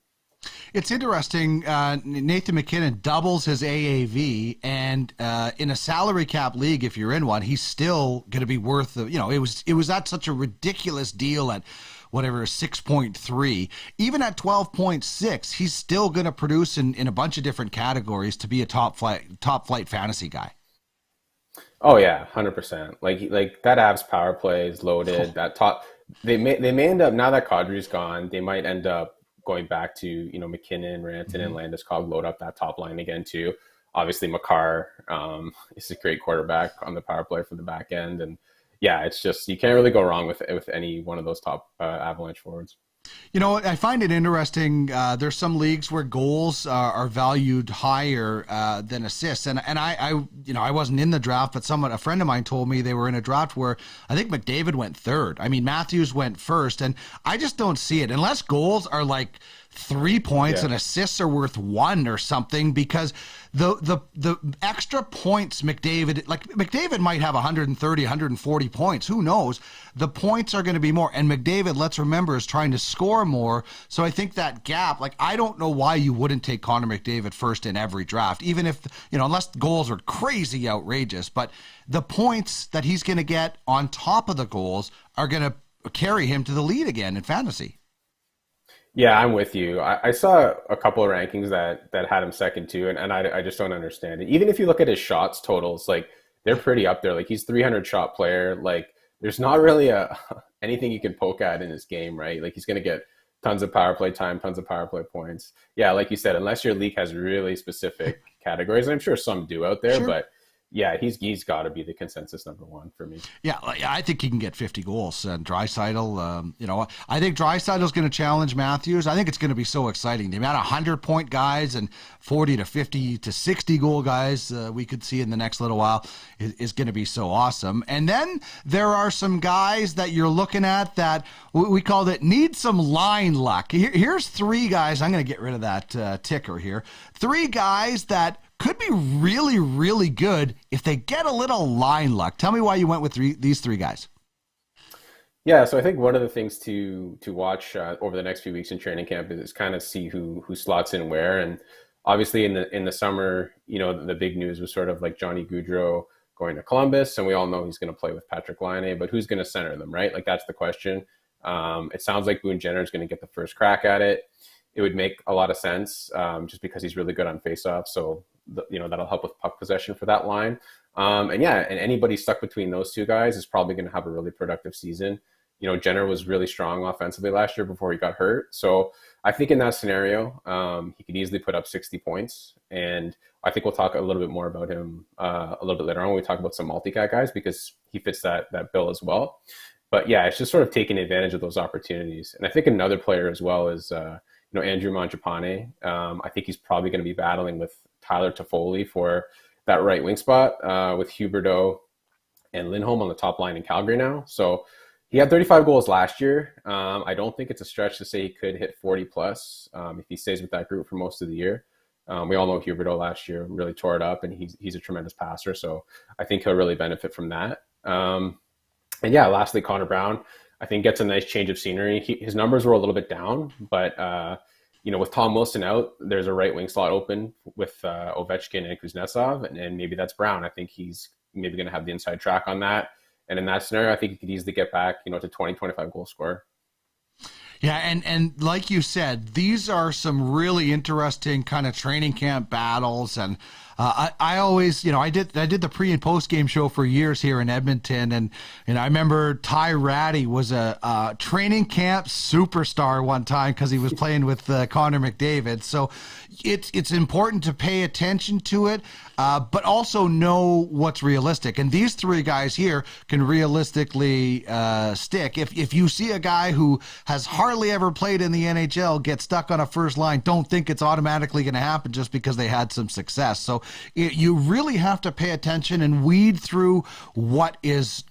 It's interesting. Nathan McKinnon doubles his AAV, and in a salary cap league, if you're in one, he's still going to be worth it was at such a ridiculous deal at whatever 6.3. Even at 12.6, he's still going to produce in a bunch of different categories to be a top flight fantasy guy. Oh yeah, 100%. Like that Avs power play is loaded. That top, they may end up, now that Kadri's gone, they might end up going back to McKinnon, Ranton, and Landeskog load up that top line again too. Obviously, Makar is a great quarterback on the power play for the back end, and yeah, it's just you can't really go wrong with any one of those top Avalanche forwards. I find it interesting. There's some leagues where goals are valued higher than assists, and I wasn't in the draft, but a friend of mine told me they were in a draft where I think McDavid went third. I mean, Matthews went first, and I just don't see it unless goals are like 3 points and assists are worth 1 or something, because the extra points McDavid might have 130, 140 points. Who knows? The points are going to be more. And McDavid, let's remember, is trying to score more. So I think that gap, I don't know why you wouldn't take Connor McDavid first in every draft, even if, unless goals are crazy outrageous. But the points that he's going to get on top of the goals are going to carry him to the lead again in fantasy. Yeah, I'm with you. I saw a couple of rankings that had him second too, and I just don't understand it. Even if you look at his shots totals, they're pretty up there. He's 300 shot player. There's not really anything you can poke at in his game, right? He's going to get tons of power play time, tons of power play points. Yeah, like you said, unless your league has really specific categories, and I'm sure some do out there, but yeah, he's got to be the consensus number 1 for me. Yeah, I think he can get 50 goals. And Draisaitl, I think Draisaitl's going to challenge Matthews. I think it's going to be so exciting. The amount of 100-point guys and 40 to 50 to 60 goal guys we could see in the next little while is going to be so awesome. And then there are some guys that you're looking at that we called it need some line luck. Here's 3 guys. I'm going to get rid of that ticker here. 3 guys that could be really, really good if they get a little line luck. Tell me why you went with these 3 guys. Yeah, so I think one of the things to watch over the next few weeks in training camp is kind of see who slots in where. And obviously in the summer, the big news was sort of like Johnny Gaudreau going to Columbus, and we all know he's going to play with Patrick Laine, but who's going to center them, right? That's the question. It sounds like Boone Jenner is going to get the first crack at it. It would make a lot of sense just because he's really good on faceoff. So that'll help with puck possession for that line. And anybody stuck between those 2 guys is probably going to have a really productive season. Jenner was really strong offensively last year before he got hurt. So I think in that scenario, he could easily put up 60 points. And I think we'll talk a little bit more about him a little bit later on when we talk about some multi-cat guys, because he fits that bill as well. But yeah, it's just sort of taking advantage of those opportunities. And I think another player as well is, Andrew Mangapani. I think he's probably going to be battling with Tyler Toffoli for that right wing spot with Huberdeau and Lindholm on the top line in Calgary now. So he had 35 goals last year. I don't think it's a stretch to say he could hit 40 plus if he stays with that group for most of the year. We all know Huberdeau last year really tore it up, and he's a tremendous passer. So I think he'll really benefit from that. And yeah, lastly, Connor Brown, I think gets a nice change of scenery. His numbers were a little bit down, but with Tom Wilson out, there's a right wing slot open with Ovechkin and Kuznetsov, and maybe that's Brown. I think he's maybe going to have the inside track on that. And in that scenario, I think he could easily get back, to 20, 25 goal scorer. Yeah, and like you said, these are some really interesting kind of training camp battles, and I always, I did the pre and post game show for years here in Edmonton, and I remember Ty Ratty was a training camp superstar one time because he was playing with Connor McDavid. So it's important to pay attention to it, but also know what's realistic. And these 3 guys here can realistically stick. If you see a guy who has hardly ever played in the NHL get stuck on a first line, don't think it's automatically going to happen just because they had some success. So you really have to pay attention and weed through what is,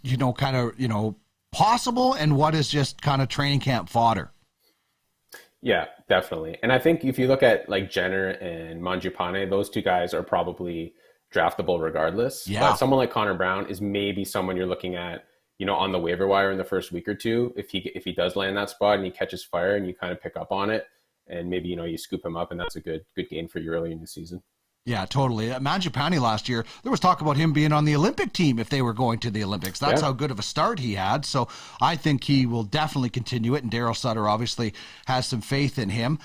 possible and what is just kind of training camp fodder. Yeah, definitely. And I think if you look at Jenner and Mangiapane, those 2 guys are probably draftable regardless. Yeah. But someone like Connor Brown is maybe someone you're looking at, on the waiver wire in the first week or two. If he does land that spot and he catches fire and you kind of pick up on it, and maybe, you scoop him up, and that's a good gain for you early in the season. Yeah, totally. Mangapani last year, there was talk about him being on the Olympic team if they were going to the Olympics. That's how good of a start he had. So I think he will definitely continue it. And Daryl Sutter obviously has some faith in him.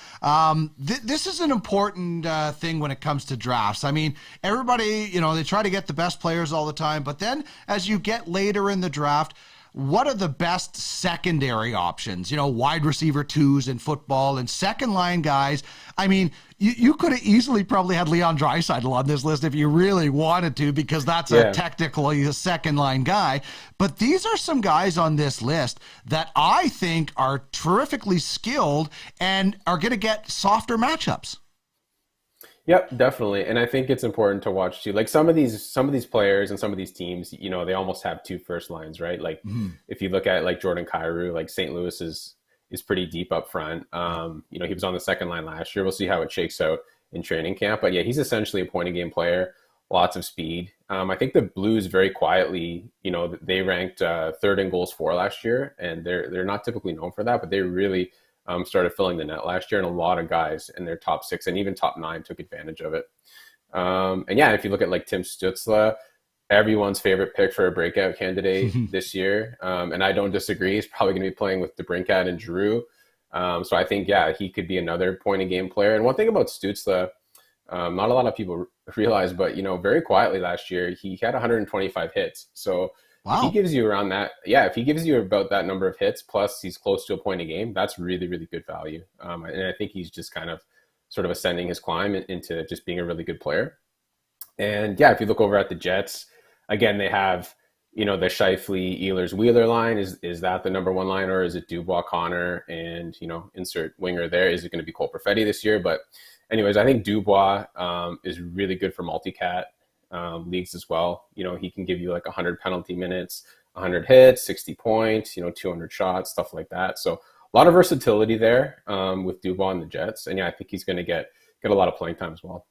This is an important thing when it comes to drafts. I mean, everybody, they try to get the best players all the time. But then as you get later in the draft, what are the best secondary options? Wide receiver 2s in football and second line guys. I mean, you could have easily probably had Leon Draisaitl on this list if you really wanted to, because that's a technically a second line guy. But these are some guys on this list that I think are terrifically skilled and are going to get softer matchups. Yep, definitely. And I think it's important to watch too. Like some of these players and some of these teams, they almost have 2 first lines, right? Like if you look at like Jordan Kyrou, like St. Louis is pretty deep up front. He was on the second line last year. We'll see how it shakes out in training camp. But yeah, he's essentially a point a game player, lots of speed. I think the Blues very quietly, they ranked 3rd in goals for last year, and they're not typically known for that, but they really started filling the net last year, and a lot of guys in their top 6 and even top 9 took advantage of it. And yeah, if you look at like Tim Stützle, everyone's favorite pick for a breakout candidate this year. And I don't disagree. He's probably going to be playing with DeBrincat and Giroux. So I think, he could be another point a game player. And one thing about Stützle, not a lot of people realize, but, very quietly last year, he had 125 hits. So if he gives you around that, if he gives you about that number of hits, plus he's close to a point a game, that's really, really good value. And I think he's just kind of sort of ascending his climb into just being a really good player. And if you look over at the Jets, again, they have, the Scheifele, Ehlers, Wheeler line. Is that the number 1 line, or is it Dubois, Connor, and, insert winger there? Is it going to be Cole Perfetti this year? But anyways, I think Dubois is really good for multi-cat leagues as well. He can give you like 100 penalty minutes, 100 hits, 60 points, 200 shots, stuff like that. So a lot of versatility there with Dubois and the Jets. And I think he's going to get a lot of playing time as well.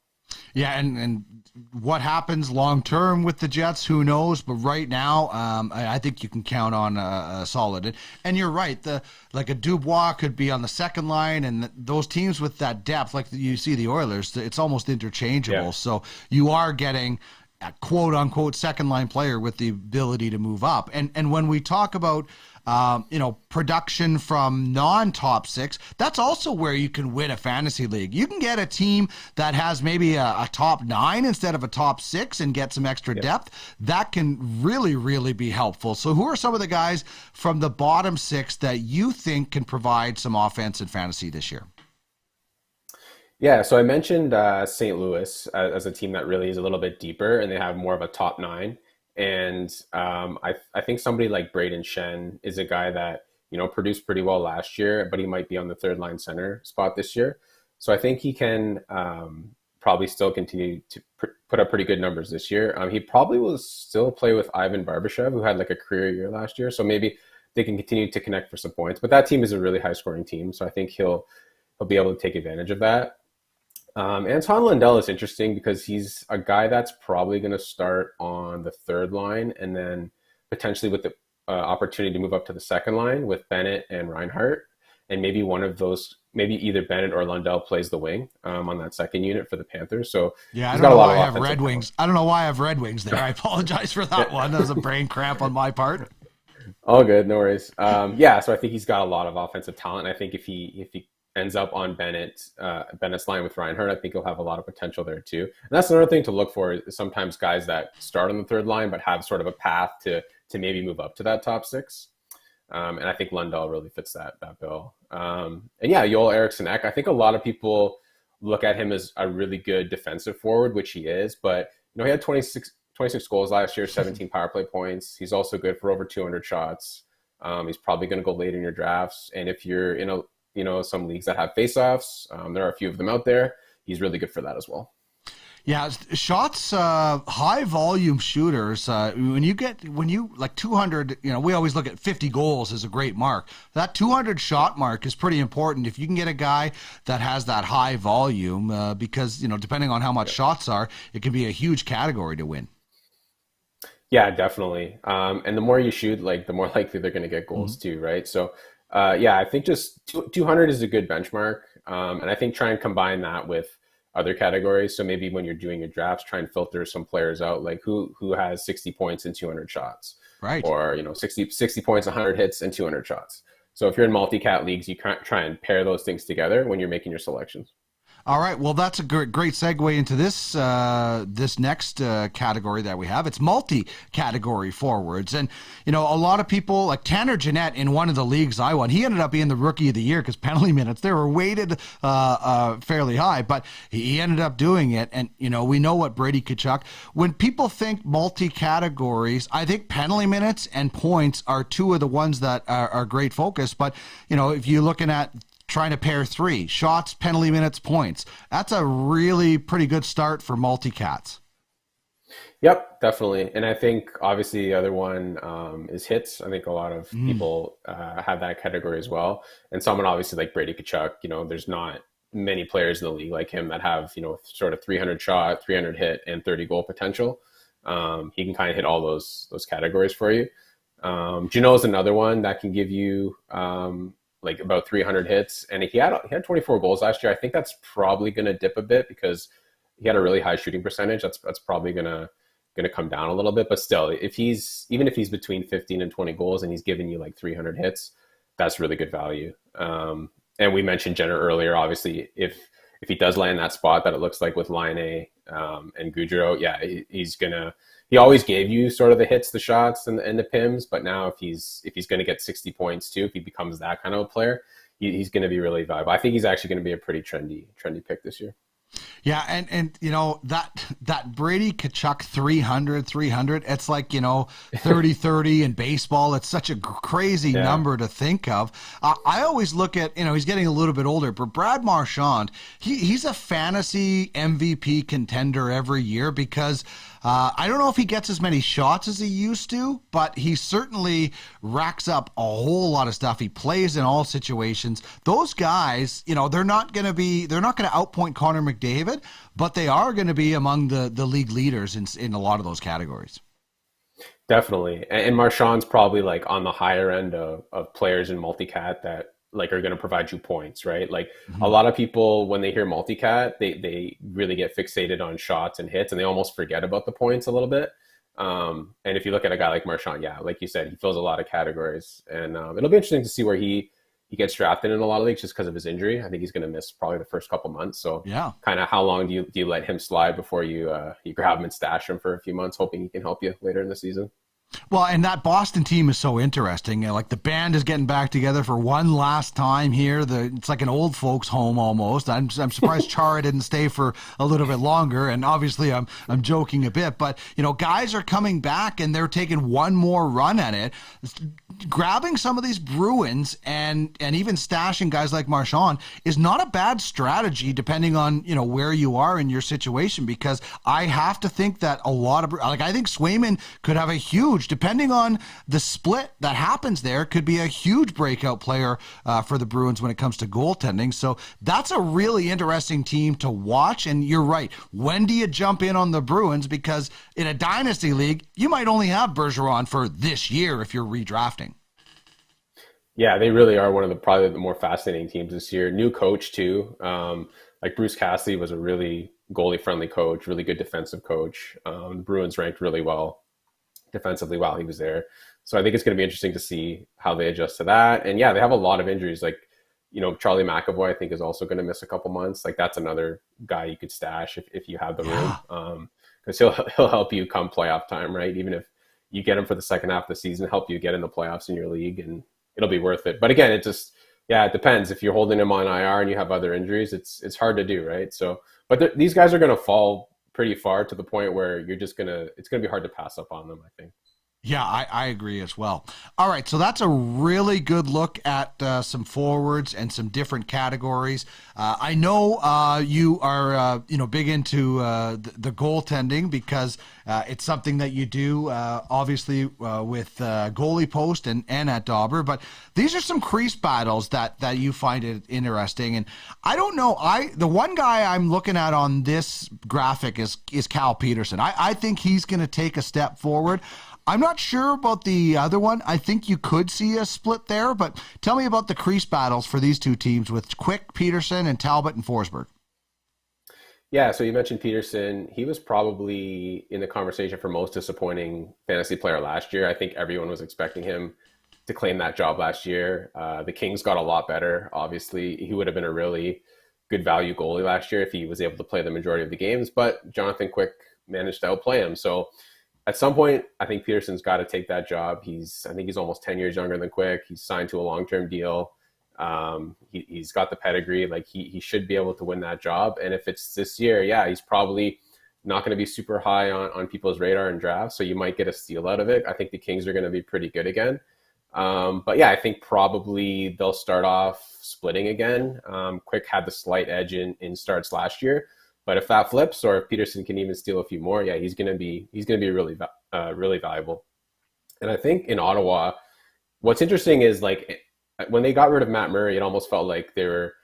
Yeah, and what happens long term with the Jets, who knows? But right now, I think you can count on a solid. And you're right, like a Dubois could be on the second line, and those teams with that depth, like you see the Oilers, it's almost interchangeable. Yeah. So you are getting a quote unquote second line player with the ability to move up. And when we talk about production from non-top 6, that's also where you can win a fantasy league. You can get a team that has maybe a top 9 instead of a top 6 and get some extra depth. That can really, really be helpful. So who are some of the guys from the bottom 6 that you think can provide some offense in fantasy this year? Yeah, so I mentioned St. Louis as a team that really is a little bit deeper, and they have more of a top 9. And I think somebody like Braden Shen is a guy that, produced pretty well last year, but he might be on the 3rd line center spot this year. So I think he can probably still continue to put up pretty good numbers this year. He probably will still play with Ivan Barbashev, who had like a career year last year. So maybe they can continue to connect for some points. But that team is a really high scoring team. So I think he'll be able to take advantage of that. Anton Lindell is interesting because he's a guy that's probably going to start on the 3rd line and then potentially with the opportunity to move up to the 2nd line with Bennett and Reinhart. And maybe one of those, maybe either Bennett or Lindell plays the wing on that 2nd unit for the Panthers. So yeah, I don't know why I have Red Wings. I don't know why I have Red Wings there. I apologize for that one. That was a brain cramp on my part. All good, no worries. So I think he's got a lot of offensive talent. I think if he ends up on Bennett's line with Reinhart, I think he'll have a lot of potential there too. And that's another thing to look for is sometimes guys that start on the 3rd line but have sort of a path to maybe move up to that top 6. And I think Lundell really fits that bill. Joel Eriksson Ek, I think a lot of people look at him as a really good defensive forward, which he is, but he had 26 goals last year, 17 power play points. He's also good for over 200 shots. He's probably going to go late in your drafts. And if you're in some leagues that have faceoffs, there are a few of them out there. He's really good for that as well. Yeah, shots, high volume shooters. When you like 200, we always look at 50 goals as a great mark. That 200 shot mark is pretty important if you can get a guy that has that high volume, because depending on how much shots are, it can be a huge category to win. Yeah, definitely. And the more you shoot, like the more likely they're going to get goals too, right? So, I think just 200 is a good benchmark, and I think try and combine that with other categories. So maybe when you're doing your drafts, try and filter some players out, like who has 60 points and 200 shots, right? Or 60 points, 100 hits, and 200 shots. So if you're in multi-cat leagues, you can't try and pair those things together when you're making your selections. All right. Well, that's a great segue into this this next category that we have. It's multi-category forwards. And, a lot of people, like Tanner Jeanette in one of the leagues I won, he ended up being the rookie of the year because penalty minutes, they were weighted fairly high, but he ended up doing it. And, we know what Brady Tkachuk, when people think multi-categories, I think penalty minutes and points are two of the ones that are great focus. But, if you're looking at trying to pair three, shots, penalty minutes, points, that's a really pretty good start for multi-cats. Yep, definitely. And I think obviously the other one is hits. I think a lot of people have that category as well. And someone obviously like Brady Tkachuk, there's not many players in the league like him that have, sort of 300 shot, 300 hit, and 30 goal potential. He can kind of hit all those categories for you. Jeanette is another one that can give you like about 300 hits, and he had 24 goals last year. I think that's probably going to dip a bit because he had a really high shooting percentage. That's probably going to come down a little bit, but still, even if he's between 15 and 20 goals and he's giving you like 300 hits, that's really good value. And we mentioned Jenner earlier. Obviously, if he does land that spot that it looks like with Laine and Gaudreau, he always gave you sort of the hits, the shots, and the PIMs. But now if he's going to get 60 points too, if he becomes that kind of a player, he's going to be really valuable. I think he's actually going to be a pretty trendy pick this year. Yeah, and that Brady Tkachuk 300, it's like 30-30 in baseball. It's such a crazy number to think of. I always look at he's getting a little bit older, but Brad Marchand, he's a fantasy MVP contender every year because I don't know if he gets as many shots as he used to, but he certainly racks up a whole lot of stuff. He plays in all situations. Those guys, they're not going to outpoint Connor McDavid, but they are going to be among the league leaders in a lot of those categories. Definitely. And Marchand's probably like on the higher end of players in multi-cat that like are going to provide you points, right? Like a lot of people, when they hear multi-cat, they really get fixated on shots and hits and they almost forget about the points a little bit. And if you look at a guy like Marchand, like you said, he fills a lot of categories, and it'll be interesting to see where he gets drafted in a lot of leagues just because of his injury. I think he's going to miss probably the first couple months. So kind of how long do you let him slide before you grab him and stash him for a few months, hoping he can help you later in the season? Well, and that Boston team is so interesting. Like the band is getting back together for one last time here. It's like an old folks' home almost. I'm surprised Chara didn't stay for a little bit longer. And obviously, I'm joking a bit, but guys are coming back and they're taking one more run at it, grabbing some of these Bruins and even stashing guys like Marchand is not a bad strategy depending on where you are in your situation. Because I have to think that a lot of I think Swayman could have a huge, depending on the split that happens there, could be a huge breakout player for the Bruins when it comes to goaltending. So that's a really interesting team to watch. And you're right. When do you jump in on the Bruins? Because in a dynasty league, you might only have Bergeron for this year if you're redrafting. Yeah, they really are one of probably the more fascinating teams this year. New coach too. Like Bruce Cassidy was a really goalie-friendly coach, really good defensive coach. The Bruins ranked really well defensively while he was there. So I think it's going to be interesting to see how they adjust to that. And yeah, they have a lot of injuries. Like, Charlie McAvoy, I think, is also going to miss a couple months. Like that's another guy you could stash if you have the room. Because he'll help you come playoff time, right? Even if you get him for the second half of the season, help you get in the playoffs in your league, and it'll be worth it. But again, it depends. If you're holding him on IR and you have other injuries, it's hard to do, right? So, but these guys are going to fall pretty far to the point where it's going to be hard to pass up on them, I think. Yeah, I agree as well. All right, so that's a really good look at some forwards and some different categories. I know you are big into the goaltending because it's something that you do obviously with goalie post and at Dobber. But these are some crease battles that you find it interesting. And I don't know, the one guy I'm looking at on this graphic is Cal Peterson. I think he's going to take a step forward. I'm not sure about the other one. I think you could see a split there, but tell me about the crease battles for these two teams with Quick, Peterson, and Talbot and Forsberg. Yeah, so you mentioned Peterson. He was probably in the conversation for most disappointing fantasy player last year. I think everyone was expecting him to claim that job last year. The Kings got a lot better. Obviously, he would have been a really good value goalie last year if he was able to play the majority of the games, but Jonathan Quick managed to outplay him. So at some point, I think Peterson's got to take that job. I think he's almost 10 years younger than Quick. He's signed to a long-term deal. He's got the pedigree. Like he should be able to win that job. And if it's this year, yeah, he's probably not going to be super high on people's radar in drafts. So you might get a steal out of it. I think the Kings are going to be pretty good again. But yeah, I think probably they'll start off splitting again. Quick had the slight edge in starts last year. But if that flips, or if Peterson can even steal a few more, yeah, he's going to be really valuable. And I think in Ottawa, what's interesting is like when they got rid of Matt Murray, it almost felt like they were,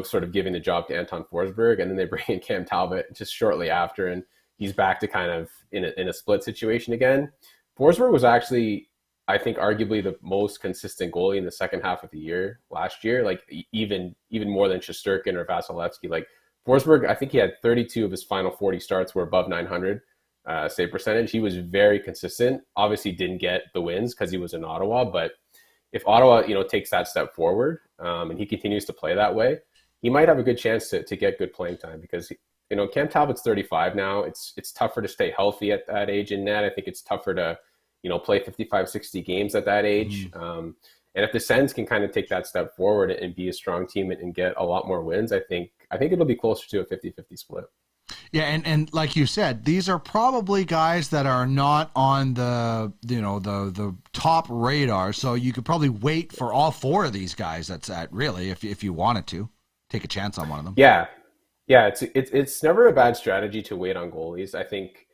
sort of giving the job to Anton Forsberg, and then they bring in Cam Talbot just shortly after, and he's back to kind of in a split situation again. Forsberg was actually, I think, arguably the most consistent goalie in the second half of the year last year, like even more than Shesterkin or Vasilevsky. Like Forsberg, I think he had 32 of his final 40 starts were above 900 save percentage. He was very consistent. Obviously didn't get the wins because he was in Ottawa, but if Ottawa, takes that step forward and he continues to play that way, he might have a good chance to get good playing time because, Cam Talbot's 35 now. It's tougher to stay healthy at that age in net. I think it's tougher to, play 55, 60 games at that age. And if the Sens can kind of take that step forward and be a strong team and get a lot more wins, I think it'll be closer to a 50-50 split. Yeah, and like you said, these are probably guys that are not on the top radar. So you could probably wait for all four of these guys. That's really if you wanted to take a chance on one of them. Yeah. It's never a bad strategy to wait on goalies. I think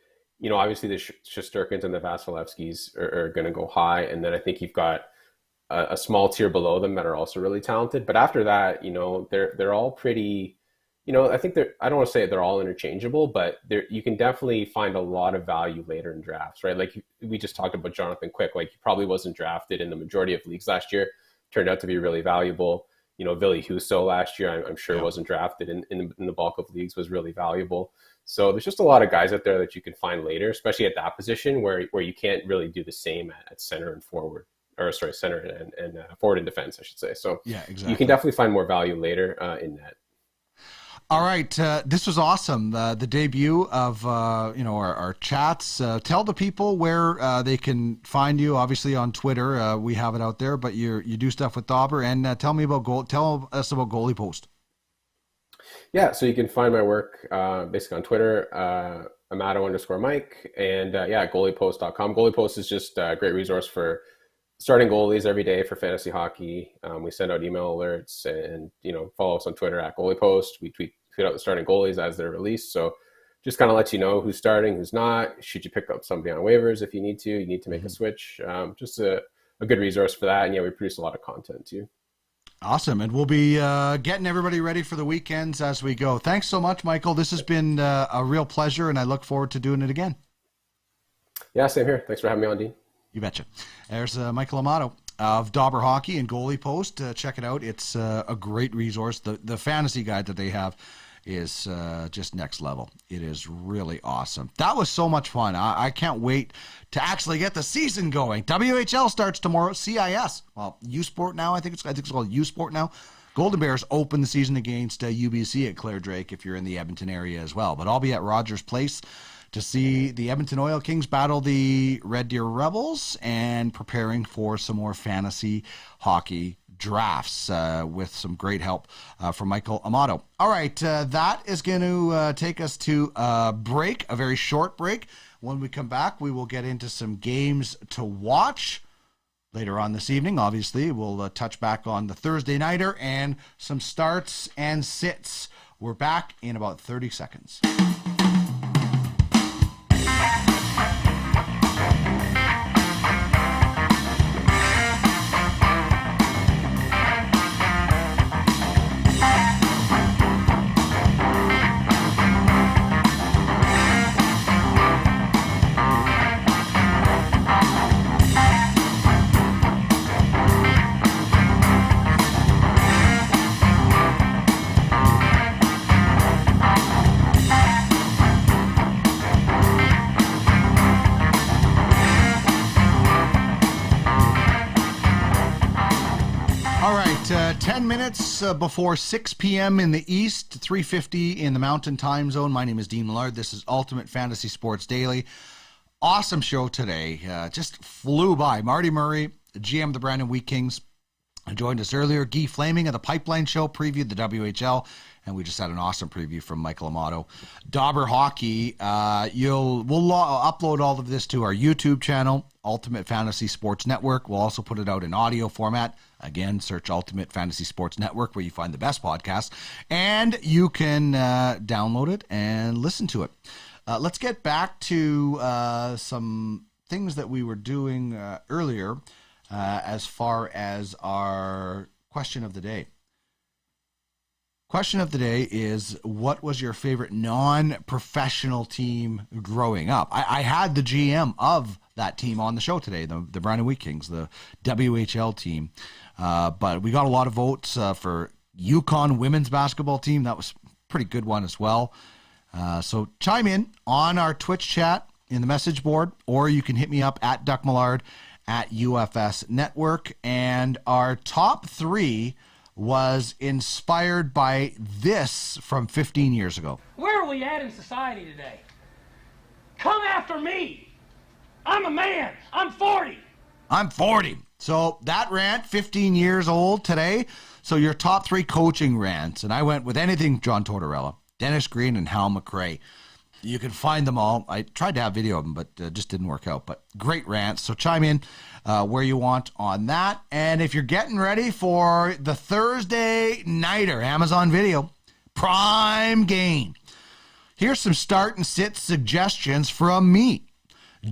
obviously the Shesterkins and the Vasilevskis are going to go high, and then I think you've got a small tier below them that are also really talented. But after that, they're all pretty. I think I don't want to say they're all interchangeable, but you can definitely find a lot of value later in drafts, right? Like we just talked about Jonathan Quick, like he probably wasn't drafted in the majority of leagues last year, turned out to be really valuable. Ville Husso last year, I'm sure wasn't drafted in the bulk of leagues, was really valuable. So there's just a lot of guys out there that you can find later, especially at that position where you can't really do the same at center and forward, or sorry, center and forward and defense, I should say. So yeah, exactly. You can definitely find more value later in net. All right, this was awesome. The debut of our chats. Tell the people where they can find you. Obviously on Twitter, we have it out there. But you do stuff with Dobber, and tell us about Goalie Post. Yeah, so you can find my work basically on Twitter, Amato_Mike, and goaliepost.com. Goalie Post is just a great resource for starting goalies every day for fantasy hockey. We send out email alerts, and follow us on Twitter at Goalie Post. We tweet out the starting goalies as they're released. So just kind of lets you know who's starting, who's not. Should you pick up somebody on waivers if you need to make a switch. Just a good resource for that. And we produce a lot of content too. Awesome. And we'll be getting everybody ready for the weekends as we go. Thanks so much, Michael. This has been a real pleasure, and I look forward to doing it again. Yeah, same here. Thanks for having me on, Dean. You betcha. There's Michael Amato of Dobber Hockey and Goalie Post. Check it out. It's a great resource. The fantasy guide that they have is just next level. It is really awesome. That was so much fun. I can't wait to actually get the season going. WHL starts tomorrow. CIS. Well, U Sport now. I think it's called U Sport now. Golden Bears open the season against UBC at Clare Drake if you're in the Edmonton area as well. But I'll be at Rogers Place to see the Edmonton Oil Kings battle the Red Deer Rebels and preparing for some more fantasy hockey drafts with some great help from Michael Amato. All right, that is going to take us to a break, a very short break. When we come back, we will get into some games to watch. Later on this evening, obviously, we'll touch back on the Thursday nighter and some starts and sits. We're back in about 30 seconds. All right, 10 minutes before 6 p.m. in the East, 3:50 in the Mountain Time Zone. My name is Dean Millard. This is Ultimate Fantasy Sports Daily. Awesome show today. Just flew by. Marty Murray, GM of the Brandon Wheat Kings, joined us earlier. Guy Flaming of the Pipeline Show previewed the WHL, and we just had an awesome preview from Michael Amato. Dobber Hockey, we'll upload all of this to our YouTube channel, Ultimate Fantasy Sports Network. We'll also put it out in audio format. Again, search Ultimate Fantasy Sports Network where you find the best podcasts, and you can download it and listen to it. Let's get back to some things that we were doing earlier as far as our question of the day. Question of the day is, what was your favorite non-professional team growing up? I had the GM of that team on the show today, the Brandon Wheat Kings, the WHL team. But we got a lot of votes for Yukon women's basketball team. That was a pretty good one as well. So chime in on our Twitch chat in the message board, or you can hit me up at Duck Millard at UFS Network. And our top three was inspired by this from 15 years ago. Where are we at in society today? Come after me. I'm a man. I'm 40. I'm 40. So that rant, 15 years old today. So your top three coaching rants. And I went with anything John Tortorella, Dennis Green, and Hal McRae. You can find them all. I tried to have video of them, but just didn't work out. But great rants. So chime in where you want on that. And if you're getting ready for the Thursday nighter, Amazon Video, prime game. Here's some start and sit suggestions from me.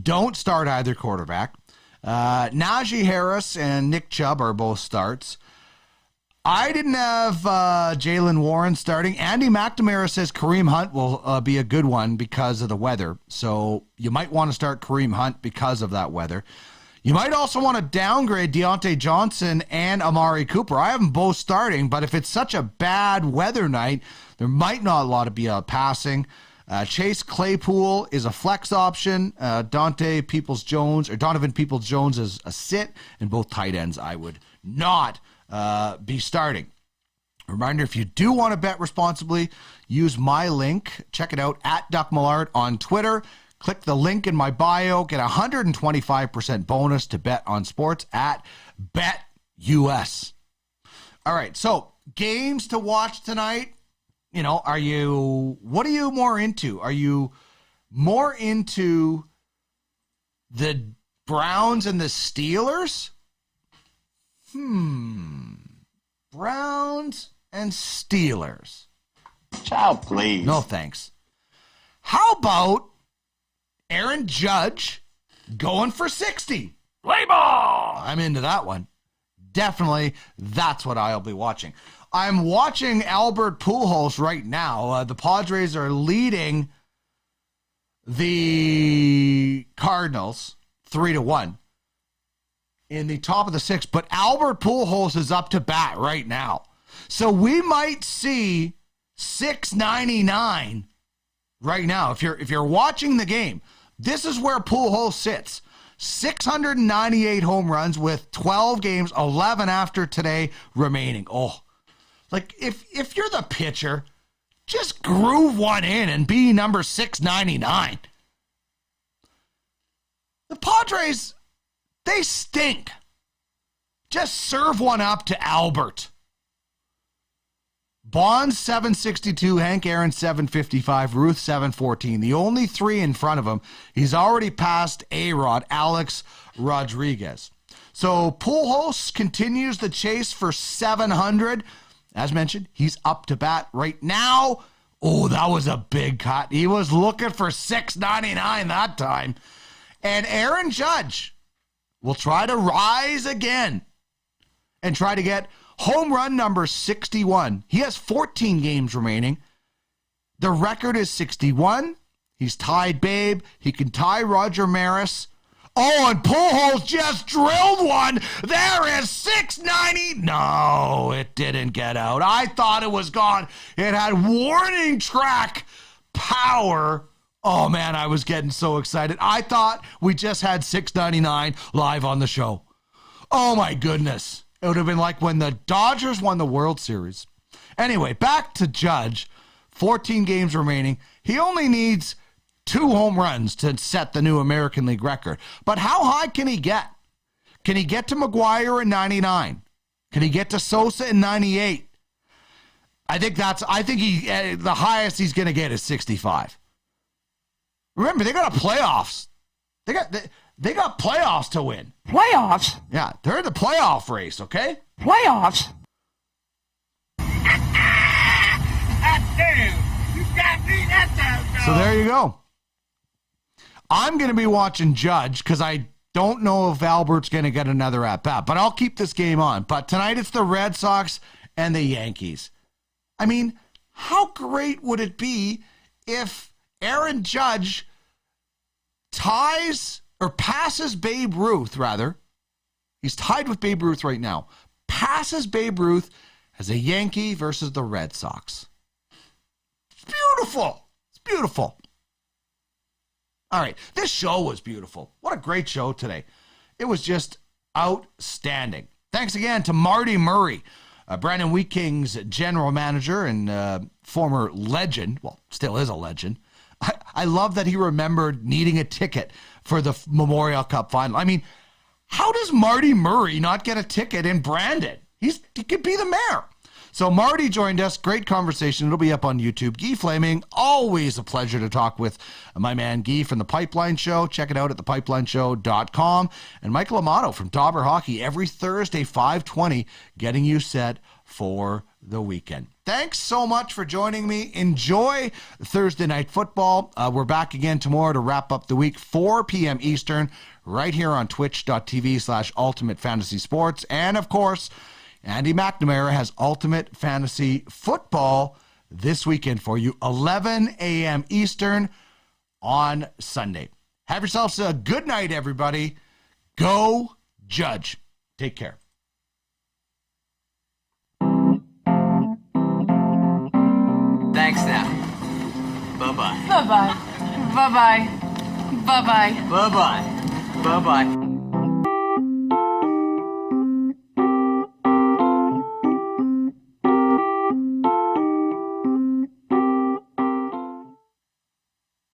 Don't start either quarterback. Najee Harris and Nick Chubb are both starts. I didn't have Jalen Warren starting. Andy McNamara says Kareem Hunt will be a good one because of the weather. So you might want to start Kareem Hunt because of that weather. You might also want to downgrade Deontay Johnson and Amari Cooper. I have them both starting, but if it's such a bad weather night, there might not a lot of be passing. Chase Claypool is a flex option. Donovan Peoples-Jones is a sit, and both tight ends I would not be starting. Reminder, if you do want to bet responsibly, use my link. Check it out at Duck Millard on Twitter. Click the link in my bio. Get 125% bonus to bet on sports at BetUS. All right, so games to watch tonight. You know, what are you more into? Are you more into the Browns and the Steelers? Browns and Steelers. Child, please. No, thanks. How about Aaron Judge going for 60? Play ball! I'm into that one. Definitely, that's what I'll be watching. I'm watching Albert Pujols right now. The Padres are leading the Cardinals 3-1 in the top of the sixth, but Albert Pujols is up to bat right now. So we might see 699 right now. If you're watching the game, this is where Pujols sits. 698 home runs with 12 games, 11 after today remaining. Oh, like if you're the pitcher, just groove one in and be number 699. The Padres, they stink. Just serve one up to Albert. Bonds 762, Hank Aaron 755, Ruth 714. The only three in front of him. He's already passed A-Rod, Alex Rodriguez. So Pujols continues the chase for 700. As mentioned, he's up to bat right now. Oh, that was a big cut. He was looking for 699 that time. And Aaron Judge will try to rise again and try to get home run number 61. He has 14 games remaining. The record is 61. He's tied Babe. He can tie Roger Maris. Oh, and Pujols just drilled one. There is 690. No, it didn't get out. I thought it was gone. It had warning track power. Oh, man, I was getting so excited. I thought we just had 699 live on the show. Oh, my goodness. It would have been like when the Dodgers won the World Series. Anyway, back to Judge. 14 games remaining. He only needs 2 home runs to set the new American League record. But how high can he get? Can he get to McGuire in 99? Can he get to Sosa in 98? I think the highest he's going to get is 65. Remember, they got playoffs. They got playoffs to win. Playoffs? Yeah, they're in the playoff race, okay? Playoffs? So there you go. I'm going to be watching Judge because I don't know if Albert's going to get another at-bat, but I'll keep this game on. But tonight it's the Red Sox and the Yankees. I mean, how great would it be if Aaron Judge ties or passes Babe Ruth, rather. He's tied with Babe Ruth right now. Passes Babe Ruth as a Yankee versus the Red Sox. It's beautiful. It's beautiful. All right, this show was beautiful. What a great show today. It was just outstanding. Thanks again to Marty Murray, Brandon Wheat King's general manager and former legend. Well, still is a legend. I love that he remembered needing a ticket for the Memorial Cup final. I mean, how does Marty Murray not get a ticket in Brandon? He could be the mayor. So Marty joined us. Great conversation. It'll be up on YouTube. Guy Flaming, always a pleasure to talk with my man Guy from The Pipeline Show. Check it out at thepipelineshow.com. And Michael Amato from Dobber Hockey every Thursday, 5:20, getting you set for the weekend. Thanks so much for joining me. Enjoy Thursday Night Football. We're back again tomorrow to wrap up the week, 4 p.m. Eastern, right here on twitch.tv/Ultimate Fantasy Sports. And, of course, Andy McNamara has Ultimate Fantasy Football this weekend for you, 11 a.m. Eastern on Sunday. Have yourselves a good night, everybody. Go Judge. Take care. Thanks now. Bye-bye. Bye-bye. Bye-bye. Bye-bye. Bye-bye. Bye-bye.